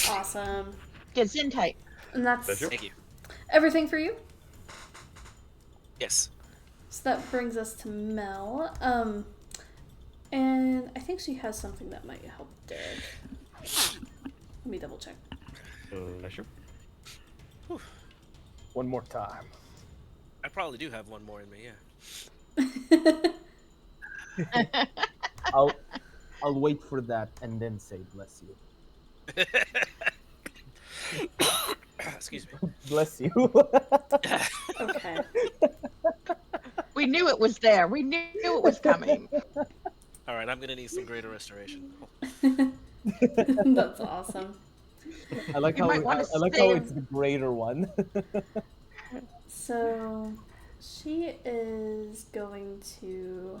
Awesome. Get Zen type. And that's Pleasure. Thank you. everything for you. Yes. So that brings us to Mel. And I think she has something that might help Derek. Let me double check. Pleasure. One more time. I probably do have one more in me. Yeah. I'll wait for that and then say bless you. Excuse me. Bless you. Okay. We knew it was there. We knew it was coming. All right, I'm gonna need some greater restoration. That's awesome. I like You how might wanna I like how save- it's the greater one. So she is going to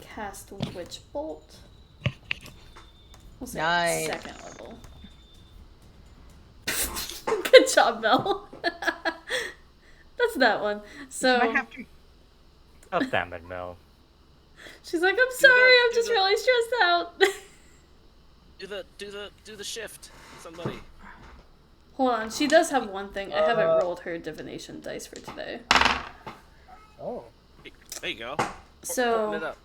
cast Witch Bolt. We'll say Nice. second level. Good job, Mel. That's that one. So Might have to. God damn it, Mel. she's like, I'm sorry, I'm do just the- really stressed out. Do the shift, somebody. Hold on, she does have one thing. I haven't rolled her divination dice for today. Oh. There you go. Open it So up.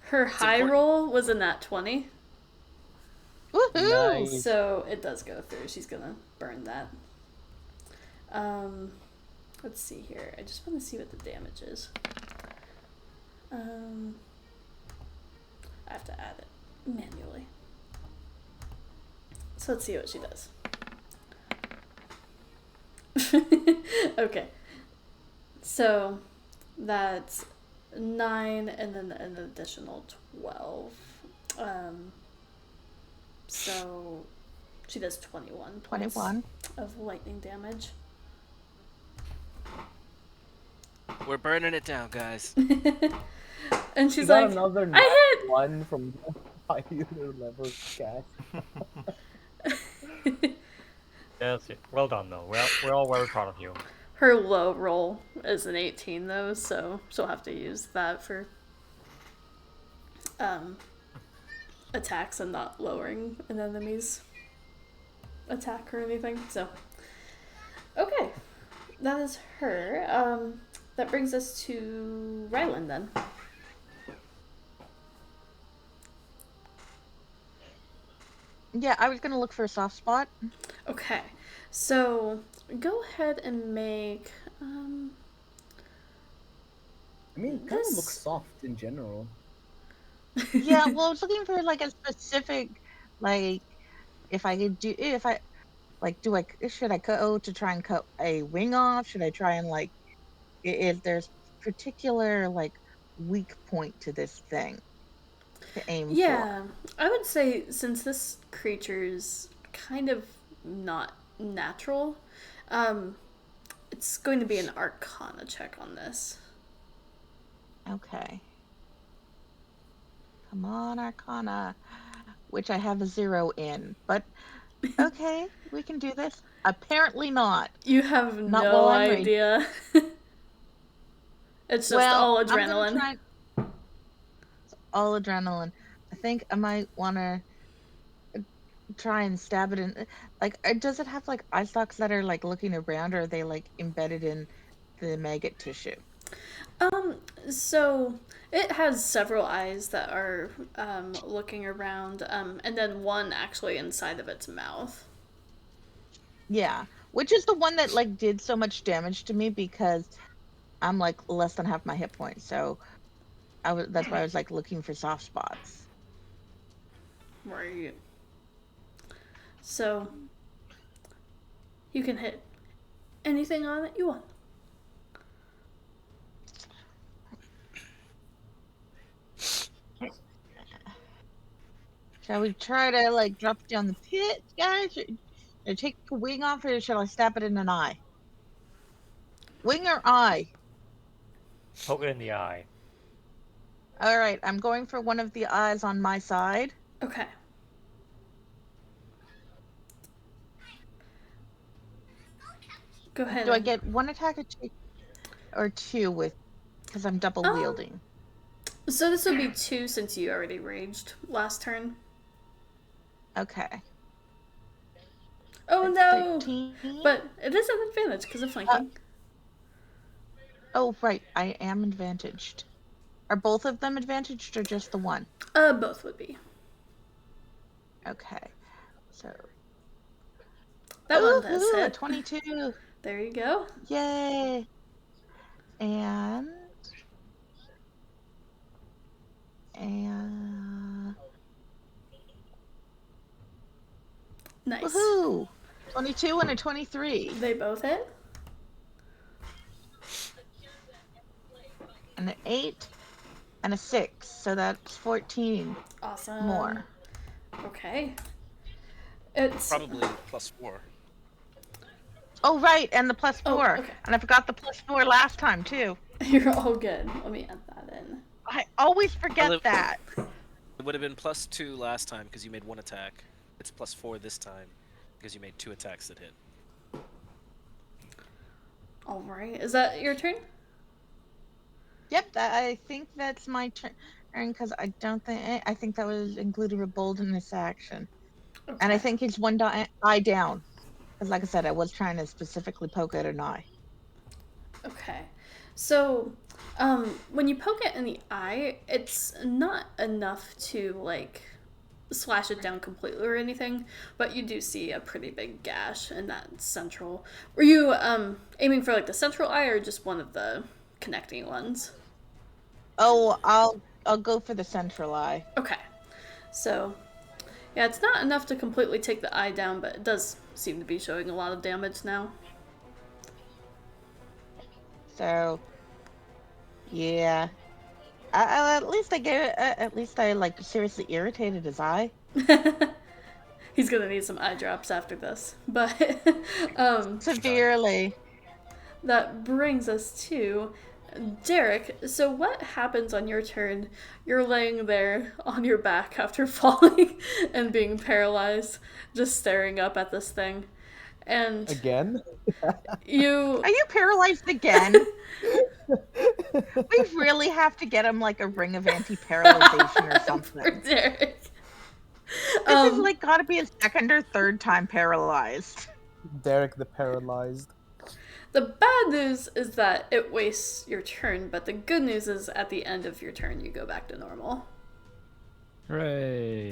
her high important. roll was a nat 20. Woohoo! Nice. So it does go through. She's gonna burn that. Let's see here. I just want to see what the damage is. I have to add it manually. So let's see what she does. Okay. So that's 9 and then an additional 12. So she does 21 points 21. of lightning damage. We're burning it down, guys. And You she's got like, another I hit! one from the higher level cast. Yes, yeah. Well done, Mel. We're all very proud of you. Her low roll is an 18 though, so she'll have to use that for attacks and not lowering an enemy's attack or anything. So okay, that is her. That brings us to Ryland then. Yeah, I was gonna look for a soft spot. Okay, so go ahead and make I mean, it kind of This- looks soft in general. Yeah, well, I was looking for like a specific, like, if I could do if I Like, should I go to try and cut a wing off? Should I try and if there's particular weak point to this thing to aim for? Yeah, I would say since this creature's kind of not natural, um, it's going to be an Arcana check on this. Okay. Come on, Arcana. Which I have a 0 in, but okay, we can do this. Apparently not. You have Not no while I'm raging. idea. It's just Well, all I'm gonna adrenaline. try. It's all adrenaline. I think I might want to try and stab it in. Does it have eye stalks that are looking around, or are they embedded in the maggot tissue? So it has several eyes that are looking around, and then one actually inside of its mouth. Yeah, which is the one that did so much damage to me because I'm less than half my hit points. So that's why I was looking for soft spots. Right. So you can hit anything on it you want. Shall we try to drop it down the pit, guys? Or take a wing off, or shall I stab it in an eye? Wing or eye? Poke it in the eye. All right, I'm going for one of the eyes on my side. Okay. Go ahead. Do I get one attack or two with, because I'm double wielding? So this would be 2 since you already raged last turn. Okay. Oh That's no! 13. But it is an advantage because of flanking. Oh, right. I am advantaged. Are both of them advantaged or just the one? Both would be. Okay. So. That one does a hit. 22. There you go. Yay. And Nice. woohoo! 22 and a 23. They both hit. And an 8 and a 6. So that's 14 Awesome. more. Okay. It's Probably +4. Oh, right. And the +4. Oh, okay. And I forgot the +4 last time, too. You're all good. Let me add that in. I always forget Well, that. It would have been +2 last time because you made 1 attack. It's +4 this time because you made 2 attacks that hit. All right. Is that your turn? Yep, I think that's my turn because I think that was including a boldness action. Okay. And I think it's one eye down. Because like I said, I was trying to specifically poke at an eye. Okay. So, when you poke it in the eye, it's not enough to, slash it down completely or anything, but you do see a pretty big gash in that central. Were you, aiming for, the central eye or just one of the connecting ones? Oh, I'll go for the central eye. Okay. So, yeah, it's not enough to completely take the eye down, but it does seem to be showing a lot of damage now. So, yeah. At least I gave it, at least I seriously irritated his eye. He's gonna need some eye drops after this. But, Severely. that brings us to Derek. So what happens on your turn? You're laying there on your back after falling and being paralyzed, just staring up at this thing. And Again? you Are you paralyzed again? We really have to get him a ring of anti-paralyzation or something. for Derek. This is gotta be his second or third time paralyzed. Derek the Paralyzed. The bad news is that it wastes your turn, but the good news is at the end of your turn you go back to normal. Hooray!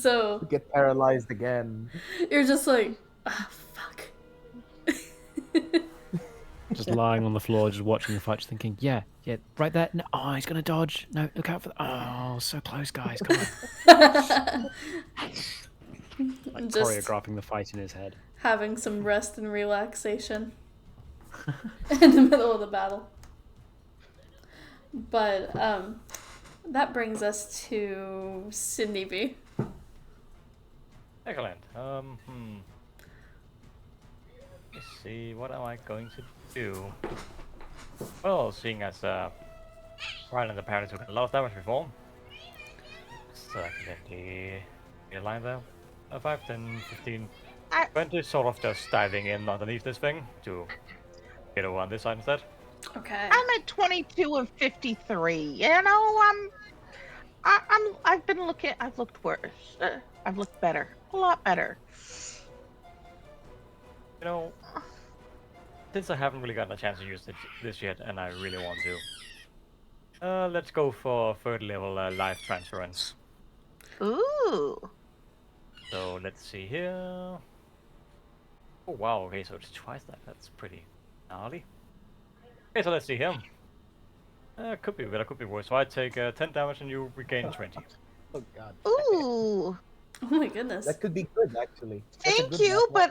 So Get paralyzed again. you're just like, ah, fuck. Just lying on the floor, just watching the fight, just thinking, yeah, right there. No, oh, he's gonna dodge. No, look out for the. Oh, so close, guys. Come on. Like Just choreographing the fight in his head. having some rest and relaxation in the middle of the battle. But that brings us to Sydney B. Excellent. Let's see, what am I going to do? Well, seeing as Ryland apparently took a lot of damage before, so I can get the line there. 5, 10, 15, I- 20, sort of just diving in underneath this thing to get over on this side instead. Okay. I'm at 22 of 53. You know, I've been looking. I've looked worse. I've looked better. A lot better. You know, since I haven't really gotten a chance to use this yet, and I really want to, let's go for third level life transference. Ooh. So let's see here. Oh wow, okay, so it's twice that. That's pretty gnarly. Okay, so let's see here. Could be better, could be worse. So I take 10 damage and you regain 20. Oh god. Ooh. Oh my goodness. That could be good actually. That's a Thank good you, math but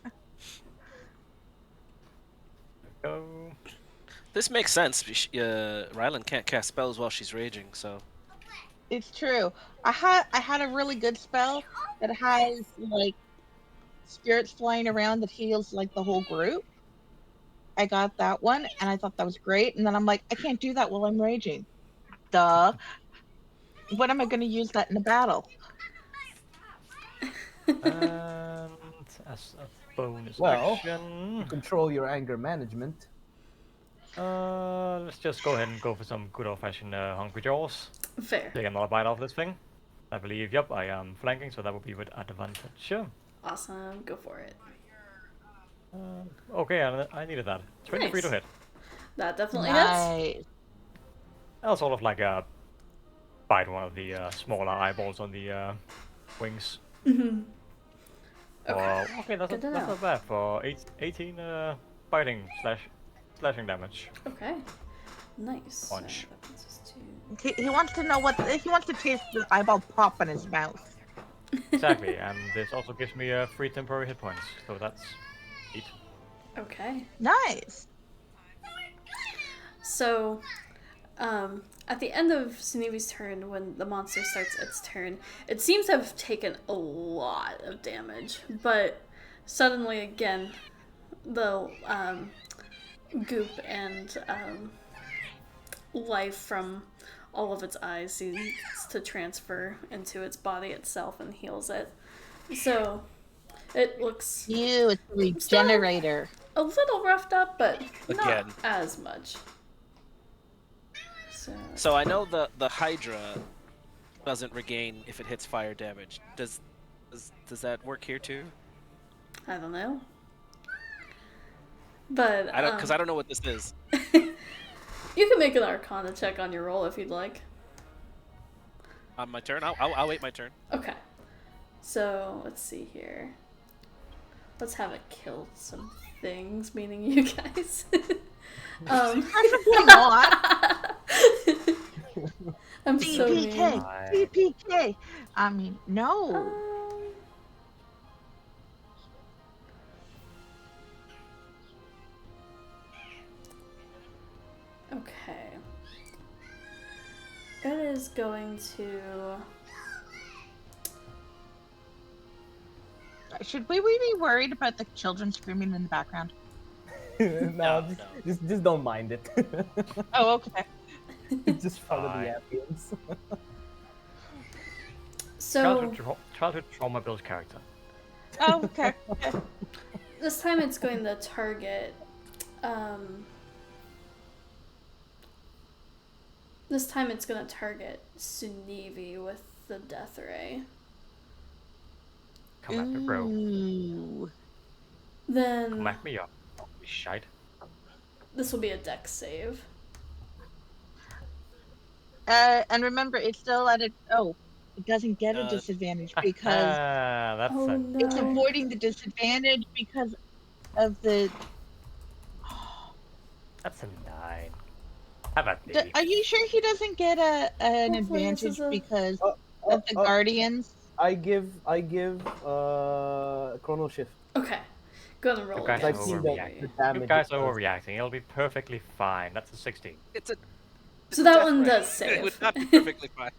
one. Go. This makes sense. Ryland can't cast spells while she's raging, so it's true. I had a really good spell that has like spirits flying around that heals like the whole group. I got that one and I thought that was great. And then I'm like, I can't do that while I'm raging. Duh. When am I going to use that in a battle? And as a bonus Well, action, You control your anger management. let's just go ahead and go for some good old-fashioned hungry jaws. Fair. Take another bite off this thing. I believe, yep, I am flanking, so that would be with advantage. Sure. Awesome. Go for it. Okay, I needed that. 23 to Nice. hit. That definitely hits. Nice. I'll sort of like bite one of the smaller eyeballs on the wings. Okay. Okay, that's Good to know. not bad for 18 biting slashing damage. Okay. Nice. Punch. That brings us to... He wants to know what he wants to taste the eyeball pop in his mouth. Exactly, and this also gives me 3 temporary hit points, so that's 8. Okay. Nice. So, at the end of Sunevi's turn, when the monster starts its turn, it seems to have taken a lot of damage, but suddenly again, the goop and life from all of its eyes seems to transfer into its body itself and heals it. So, it looks You, it's a regenerator. a little roughed up, but not Again. as much. So I know the Hydra doesn't regain if it hits fire damage. Does that work here too? I don't know. But I don't, because I don't know what this is. you can make an Arcana check on your roll if you'd like. On my turn, I'll wait my turn. Okay. So let's see here. Let's have it kill some things, meaning you guys. Preferably not. I'm so mean. CPK. CPK. I mean, no. Okay. It is going to... Should we be worried about the children screaming in the background? No, just don't mind it. Oh, okay. Just follow the ambience. So Childhood trauma builds character. Oh, okay. this time it's going to target... This time it's going to target Sunevi with the Death Ray. Come at me, bro. Ooh. Then Come at me up. You shite. this will be a Dex save. And remember, it's still at a... Oh, it doesn't get a disadvantage because That's Oh a... no. it's avoiding the disadvantage because of the... That's a 9. How about me? Are you sure he doesn't get an Hopefully this advantage is a- because of the Guardians? I give Chrono Shift. Okay. Gonna You roll guys again. are I've seen overreacting. the You damage. guys it are does. overreacting. It'll be perfectly fine. That's a 16. It's a So a that death one ray. does It would save. not be perfectly fine.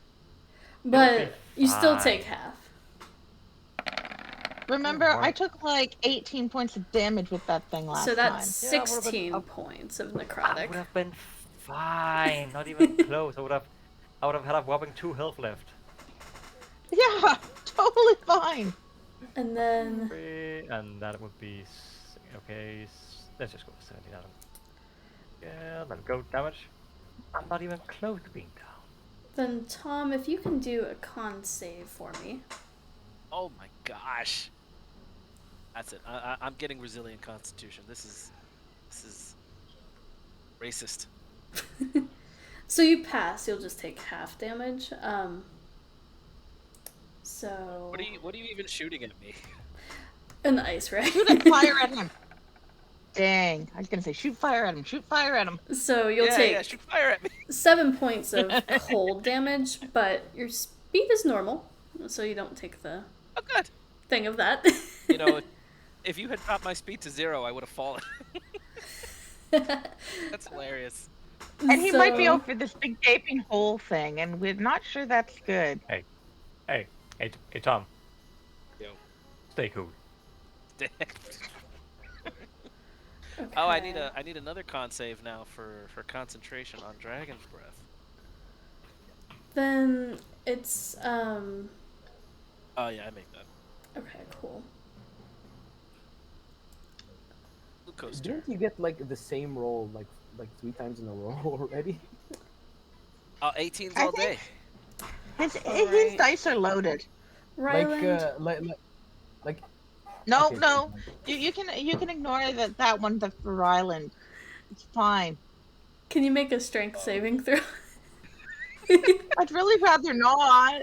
It'll be But you still take fine. half. Remember, Don't I worry. took like 18 points of damage with that thing last So that's time. Yeah, I would've been 16 up. points of I necrotic. would have been fine. Not even close. I would have had a whopping 2 health left. Yeah, totally fine. And then 3, and that would be okay. Let's just go with 17,000. Yeah, let go damage. I'm not even close to being down. Tom, if you can do a con save for me. Oh my gosh. That's it. I'm getting resilient constitution. This is racist. So you pass, you'll just take half damage. So What are you even shooting at me? an ice ray. Shoot it, fire at him. Dang, I was gonna say shoot fire at him. Shoot fire at him. So you'll Yeah, take shoot fire at me. 7 points of cold damage, but your speed is normal, so you don't take the Oh good. thing of that. You know, if you had dropped my speed to 0, I would have fallen. That's hilarious. And he might be So- over this big gaping hole thing, and we're not sure that's good. Hey, Tom. Yo. Stay cool. Oh, I Okay. need another con save now for concentration on Dragon's Breath. Then it's Oh yeah, I make that. okay, cool. Glucose Didn't turn. you get like the same roll like 3 times in a row already? Oh, 18s I all day. think- His Alright. dice are loaded. Ryland, Like No, okay, no, you can ignore that one for Ryland. It's fine. can you make a strength saving throw? I'd really rather not.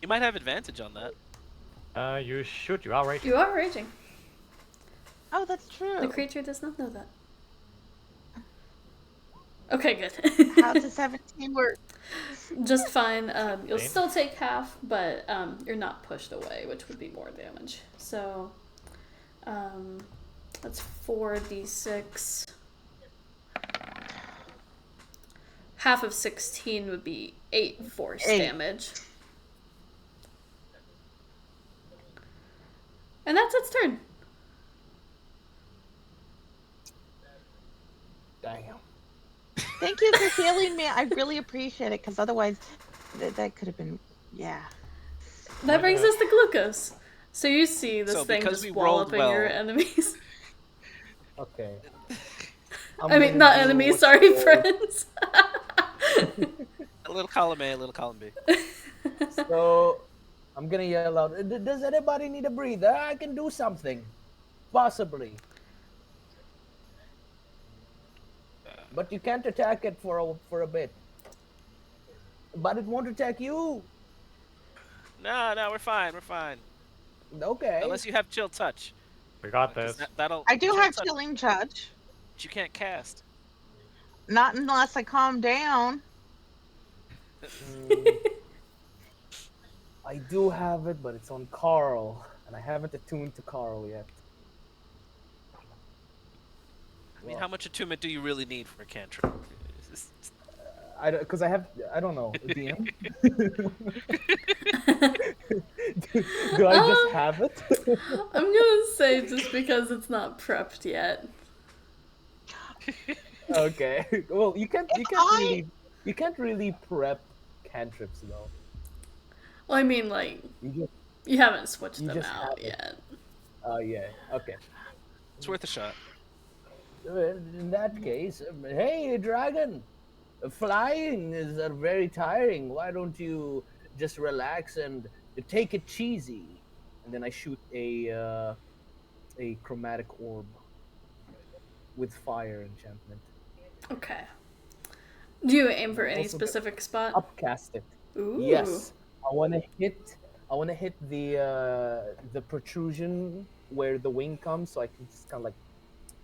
You might have advantage on that. You should. You are right. You are raging. Oh, that's true. The creature does not know that. Okay, good. How's the 17 work? Just fine. You'll Same. still take half, but you're not pushed away, which would be more damage. So that's 4d6. Half of 16 would be 8 force 8. damage. And that's its turn. damn. Thank you for healing me. I really appreciate it, because otherwise, that could have been, yeah. That brings us to glucose. So you see this So thing because just we rolled walloping your well- enemies. Okay. I mean, not enemies, sorry, friends. A little column A, a little column B. So I'm gonna yell out. Does anybody need a breather? I can do something, possibly. But you can't attack it for a bit. But it won't attack you. No, we're fine. We're fine. Okay. Unless you have chill touch. We got 'Cause this. that'll. I do chill have touch, chilling touch. but you can't cast. Not unless I calm down. I do have it, but it's on Carl, and I haven't attuned to Carl yet. I mean, how much attunement do you really need for a cantrip? Because I don't know, DM. do I just have it? I'm gonna say just because it's not prepped yet. Okay. Well, you can't I- really prep cantrips though. Well, I mean, like, You just you haven't switched You them just have out it. yet. yeah. Okay. It's worth a shot. In that case, hey dragon, flying is very tiring. Why don't you just relax and take it cheesy? And then I shoot a chromatic orb with fire enchantment. Okay. Do you aim for any Also specific spot? Upcast it. Ooh. Yes, I want to hit the protrusion where the wing comes, so I can just kind of like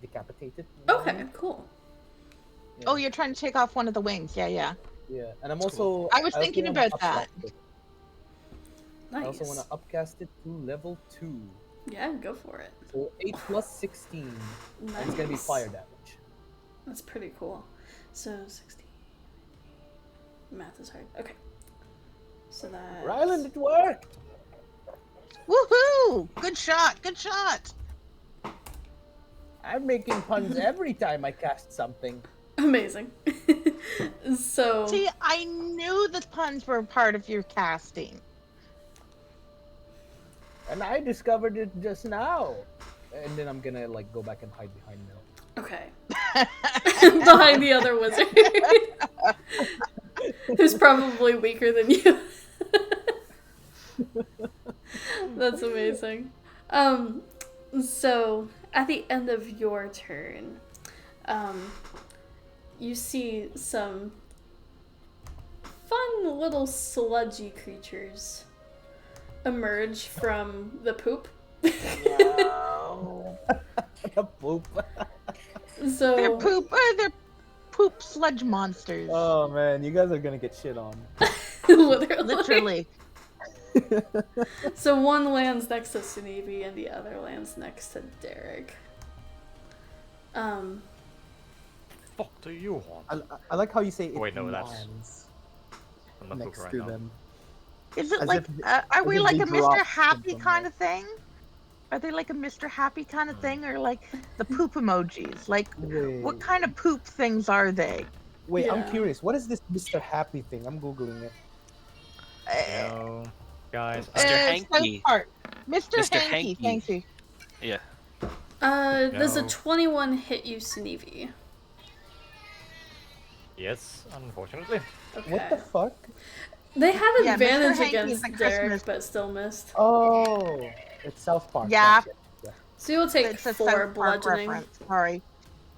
decapitate it. Okay, cool. Oh, you're trying to take off one of the wings. Yeah, yeah. Yeah, and I'm That's also. cool. I was also thinking wanna about upcast that. it. I also want Nice. to upcast it to level 2. Yeah, go for it. So 8 plus 16. And it's going to be Nice. fire damage. That's pretty cool. So 16. Math is hard. Okay. So that. Ryland, it worked! Woohoo! Good shot. Good shot. I'm making puns every time I cast something. Amazing. So. See, I knew the puns were part of your casting. And I discovered it just now. And then I'm gonna like go back and hide behind Mel. Okay. Behind the other wizard. Who's probably weaker than you. That's amazing. So at the end of your turn, you see some fun little sludgy creatures emerge from the poop. No. The poop. So They're poop sludge monsters. Oh man, you guys are gonna get shit on. Literally. So one lands next to Sunevi and the other lands next to Derek. Fuck do you want? I like how you say it Wait, no, that's- lands I'm not next right to now. them. Is it As like, if- are we if like they a Mr. dropped Happy them kind there. of thing? Are they like a Mr. Happy kind of thing, or like the poop emojis? Like, what Wait, kind of poop things are they? wait, I'm Yeah. curious. What is this Mr. Happy thing? I'm googling it. No, guys. Mr. Hanky. South Park. Mr. Mr. Hanky, Hanky. thank you. Yeah. Does a No. 21 hit you, Sunevi? Yes, unfortunately. Okay. What the fuck? They have Yeah, Mr. advantage Hanky against is a Derek, Christmas- but still missed. Oh, it's South Park. Yeah. Gotcha. So you'll take It's a 4 South Park bludgeoning reference. Sorry.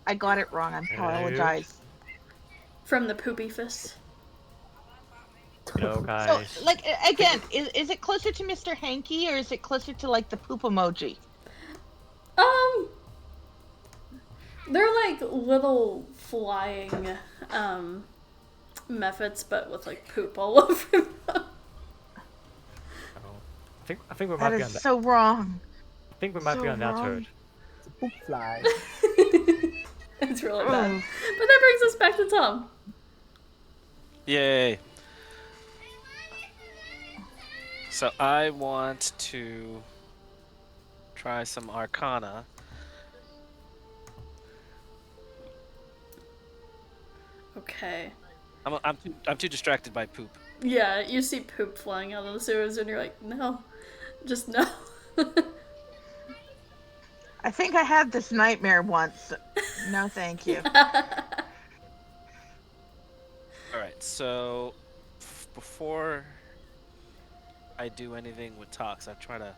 I got it wrong. I apologize. from the poopy fist. You know, So, guys. like, again, is it closer to Mr. Hanky, or is it closer to, like, the poop emoji? They're like little flying methods, but with like poop all over them. I think we might That be on is that. so wrong. I think we might be so on that wrong. turd. It's a poop fly. It's really bad. Ugh. But that brings us back to Tom. Yay. So I want to try some Arcana. Okay. I'm too distracted by poop. Yeah, you see poop flying out of the sewers, and you're like, no, just no. I think I had this nightmare once. No, thank you. All right. So before I do anything with Tox, I try to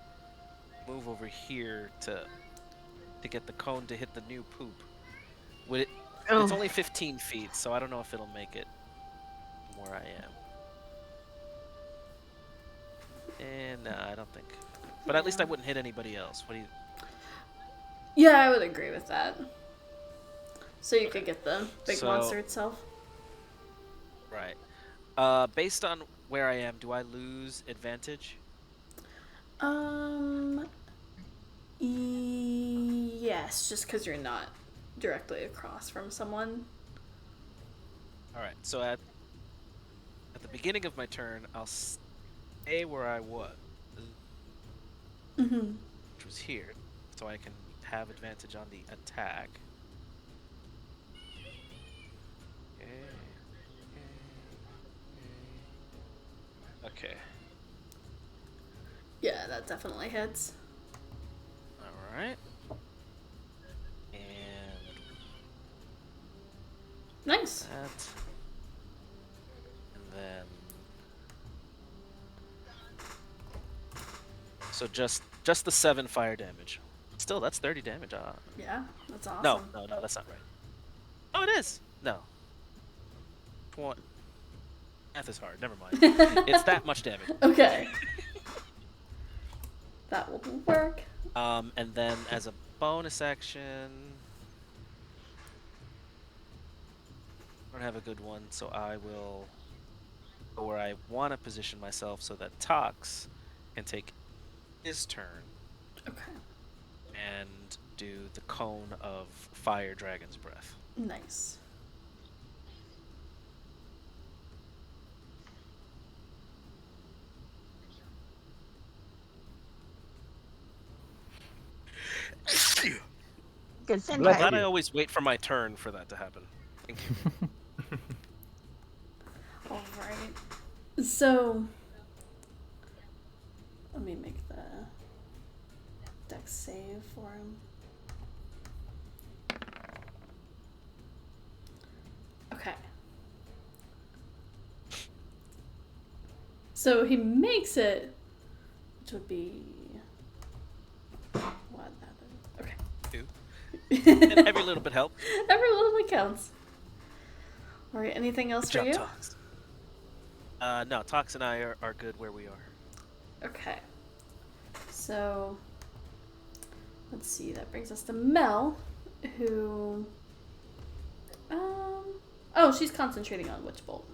move over here to get the cone to hit the new poop. Would it? It's Ugh. only 15 feet, so I don't know if it'll make it from where I am. And no, I don't think. But at least I wouldn't hit anybody else. What do you? Yeah, I would agree with that. So you could get the big So- monster itself. Right. Based on where I am, do I lose advantage? Yes, just because you're not directly across from someone. All right. So at the beginning of my turn, I'll stay where I was, Mm-hmm. which was here, so I can have advantage on the attack. Okay. Yeah, that definitely hits. All right. And Nice. that. And then. So just the 7 fire damage. Still, that's 30 damage. Yeah, that's awesome. No, that's not right. Oh, it is. No. Math is hard. Never mind. It's that much damage. Okay. That will work. And then as a bonus action, I don't have a good one, so I will go where I want to position myself so that Tox can take his turn Okay. and do the cone of fire dragon's breath. Nice. Good Bless I'm senpai. glad I you. always wait for my turn for that to happen. Thank you. All right. So, let me make the dex save for him. Okay. So he makes it, which would be what happened? Okay. 2. And every little bit helps. Every little bit counts. All right. Anything else Good for job, you? Tox. No, Tox and I are good where we are. Okay. So, let's see. That brings us to Mel, who. Oh, she's concentrating on Witch Bolt.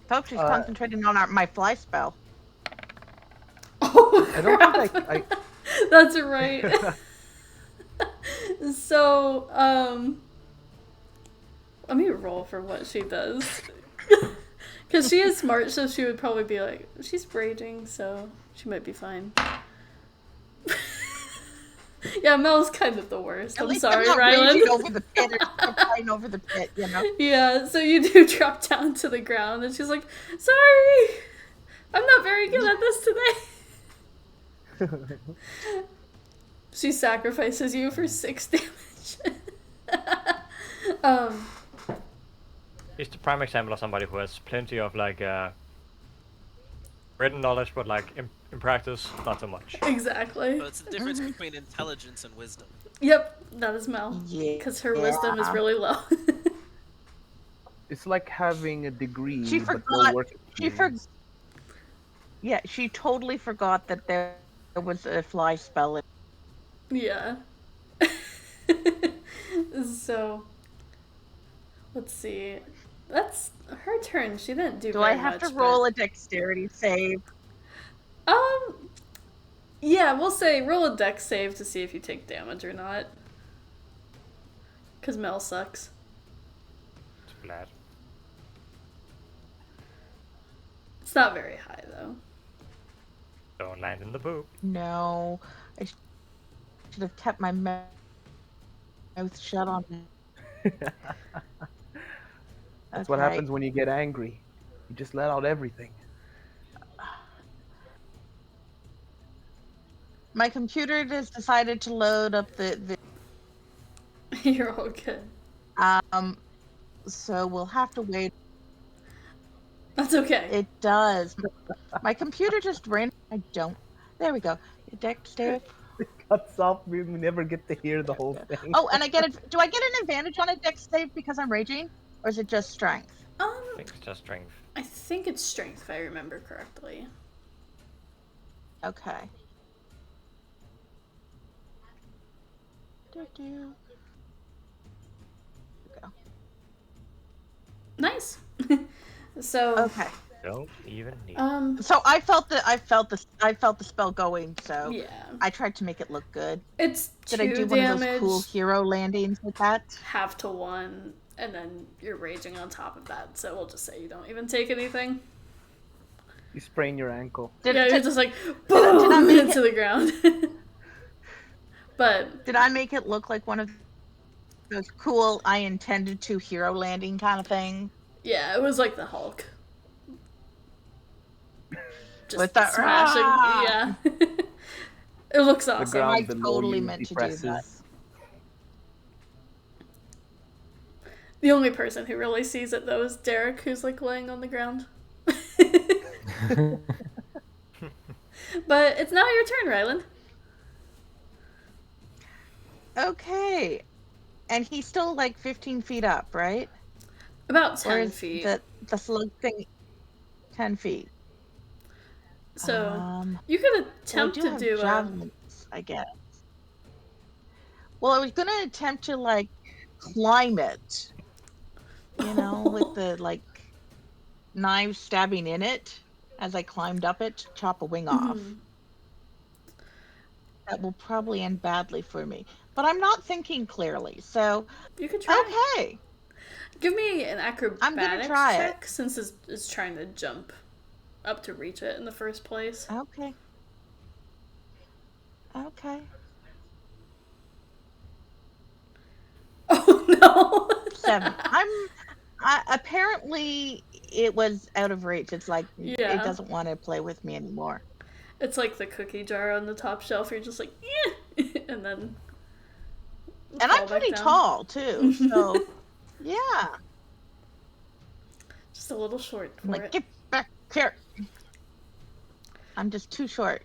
Folks, she's concentrating on my fly spell. Oh, I don't crap. think I That's right. So, let me roll for what she does. Because she is smart, so she would probably be like, she's raging, so she might be fine. Yeah, Mel's kind of the worst. At I'm least sorry, I'm not Ryland. raging over the pit. I'm flying over the pit, you know. Yeah, so you do drop down to the ground, and she's like, sorry, I'm not very good at this today. She sacrifices you for 6 damage. He's the prime example of somebody who has plenty of like written knowledge, but like in practice, not so much. Exactly. So it's the difference between intelligence and wisdom. Yep, that is Mel. Yeah. Because her wisdom is really low. It's like having a degree, She but no forgot. work She experience. Yeah, she totally forgot that there was a fly spell. Yeah. So, let's see. That's her turn. She didn't do Do very I have much. to roll a dexterity save? Yeah, we'll say roll a dex save to see if you take damage or not. Because Mel sucks. It's bad. It's not very high, though. Don't land in the poop. No, I should have kept my mouth shut on that. That's what happens when you get angry. You just let out everything. My computer just decided to load up the You're all good. so we'll have to wait. That's okay. It does. My computer just ran. I don't. There we go. Dex save. It cuts off. We never get to hear the whole thing. Oh, and I get it. Do I get an advantage on a dex save because I'm raging, or is it just strength? I think it's just strength. I think it's strength, if I remember correctly. Okay. Go. Nice. So. Okay. Don't even need. So I felt the spell going. So Yeah. I tried to make it look good. It's 2 Did I do damage, one of those cool hero landings with that? half to 1, and then you're raging on top of that. So we'll just say you don't even take anything. You sprain your ankle. Yeah, you're just like boom into the ground. But Did I make it look like one of those cool I intended to hero landing kind of thing? yeah, it was like the Hulk. Just With the smashing. rah! Yeah. It looks The awesome. ground I below totally you meant to do depresses. that. The only person who really sees it though is Derek, who's like laying on the ground. But it's now your turn, Ryland. Okay. And he's still like 15 feet up, right? About Or 10 is feet. the slug thing 10 feet? So you could attempt well, I to do javelins, I guess. Well, I was gonna attempt to like climb it. You know, with the like knives stabbing in it as I climbed up it to chop a wing off. That will probably end badly for me. But I'm not thinking clearly, so You could try. okay. Give me an I'm gonna acrobatics try it. check since it's trying to jump up to reach it in the first place. Okay. Okay. Oh no! 7. Apparently it was out of reach. It's like it Yeah. doesn't want to play with me anymore. It's like the cookie jar on the top shelf. You're just like, and then. And I'm pretty tall too, so yeah. Just a little short for I'm like, it. get back here. I'm just too short.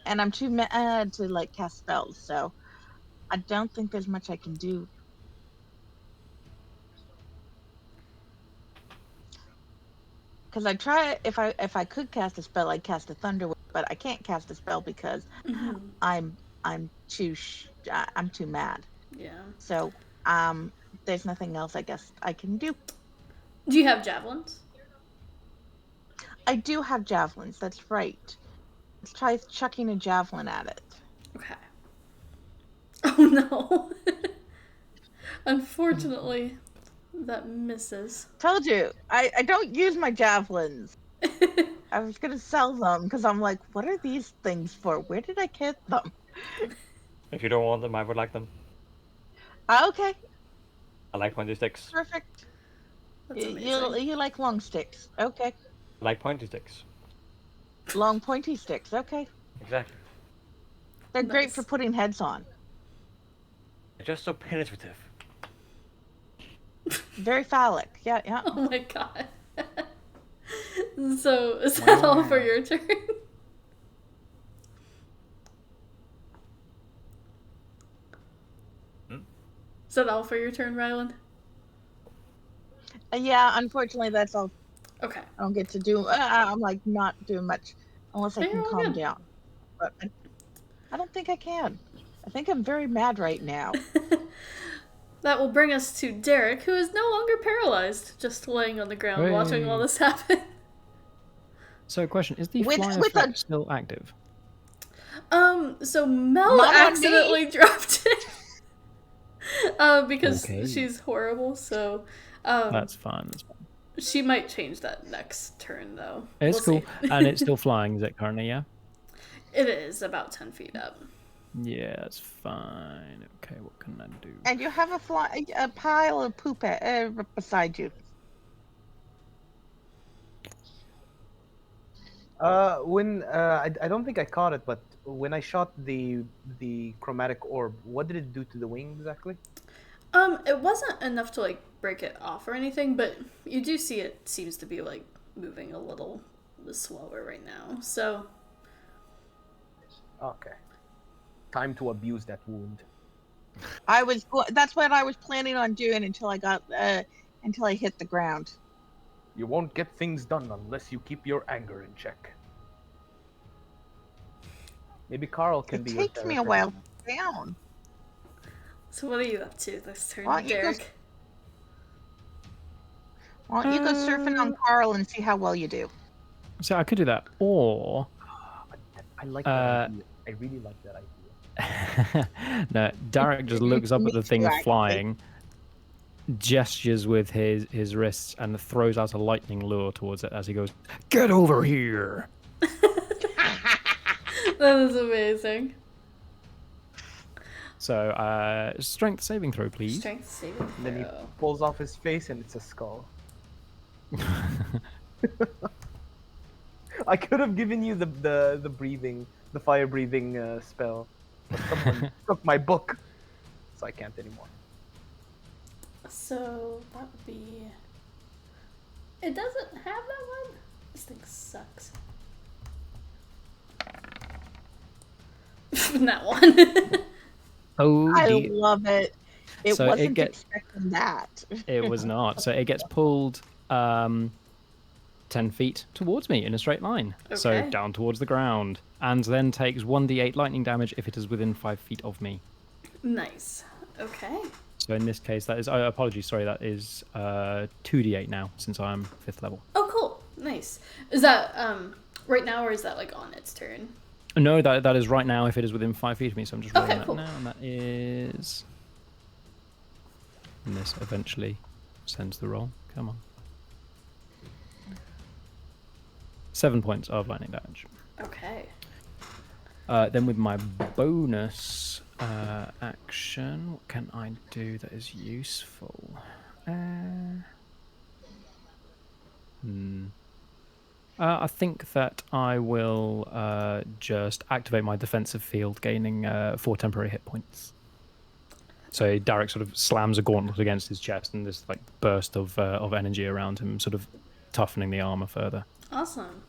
And I'm too mad to like cast spells, so I don't think there's much I can do. Because I try if I could cast a spell, I'd cast a thunder wave, but I can't cast a spell because I'm too mad. Yeah. So there's nothing else I guess I can do. Do you have javelins? I do have javelins. That's right. Let's try chucking a javelin at it. Okay. Oh no. Unfortunately, that misses. Told you, I don't use my javelins. I was gonna sell them because I'm like, what are these things for? Where did I get them? If you don't want them, I would like them. Okay. I like pointy sticks. Perfect. That's amazing. You like long sticks. Okay. I like pointy sticks. Long pointy sticks. Okay. Exactly. They're great Nice. for putting heads on. They're just so penetrative. Very phallic. Yeah, yeah. Oh my god. So, is that all for your turn? Is that all for your turn, Rylan? Yeah, unfortunately, that's all. Okay. I don't get to do. I'm like not doing much unless I Hey, can you're all calm good. down. But I don't think I can. I think I'm very mad right now. That will bring us to Derek, who is no longer paralyzed, just laying on the ground watching all Hooray. this happen. So, question: is the With- fly with a- effect still active? So Mel Not on me. accidentally dropped it. Because Okay. she's horrible, so That's fine. That's fine. she might change that next turn though. It's We'll cool, see. and it's still flying. Is it currently? Yeah. It is about 10 feet up. Yeah, that's fine. Okay, what can I do? And you have a pile of poop beside you. I don't think I caught it, but when I shot the chromatic orb, what did it do to the wing exactly? It wasn't enough to like break it off or anything, but you do see it seems to be like moving a little slower right now. So Okay. Time to abuse that wound. That's what I was planning on doing until I hit the ground. You won't get things done unless you keep your anger in check. Maybe Carl can It be your takes me a therapist. while down. So what are you up to this turn, Why don't you go- Derek? Why don't you go surfing on Carl and see how well you do? So I could do that, or I like that idea. I really like that idea. no, Derek just looks up Me at the too, thing actually. flying, gestures with his wrists, and throws out a lightning lure towards it as he goes, "Get over here!" That is amazing. So, strength saving throw, please. Strength saving And then he throw. pulls off his face and it's a skull. I could have given you the breathing, the fire breathing spell, but someone took my book, so I can't anymore. So that would be. It doesn't have that one? This thing sucks. That one. Oh, I dear. love it. It So it wasn't gets- expecting that. It was not. So it gets pulled 10 feet towards me in a straight line. So Okay. down towards the ground. And then takes 1d8 lightning damage if it is within 5 feet of me. Nice. Okay. So in this case, that is. Apologies, sorry. That is 2d8 now, since I'm 5th level. Oh, cool. Nice. Is that right now, or is that like on its turn? No, that is right now if it is within 5 feet of me. So I'm just rolling Okay, that cool. now, and that is. And this eventually sends the roll. Come on. 7 points of lightning damage. Okay. Then with my bonus action, what can I do that is useful? I think that I will just activate my defensive field, gaining 4 temporary hit points. So Derek sort of slams a gauntlet against his chest, and this like burst of energy around him, sort of toughening the armor further. Awesome.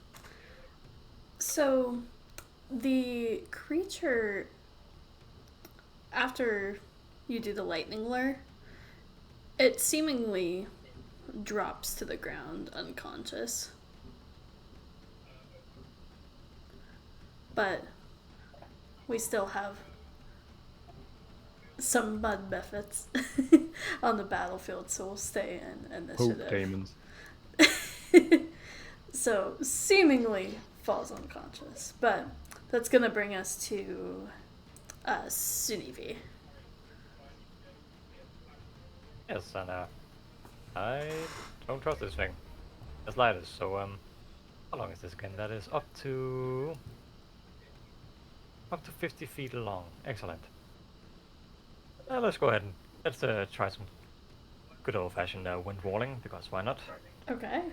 So, the creature, after you do the lightning lure, it seemingly drops to the ground unconscious. But we still have some mud buffets on the battlefield, so we'll stay in initiative. demons. So, seemingly falls unconscious, but that's gonna bring us to Sunivi. Yes, and I don't trust this thing. As light as so how long is this again? That is up to 50 feet long. Excellent. Let's go ahead and let's try some good old-fashioned wind walling, because why not? Okay.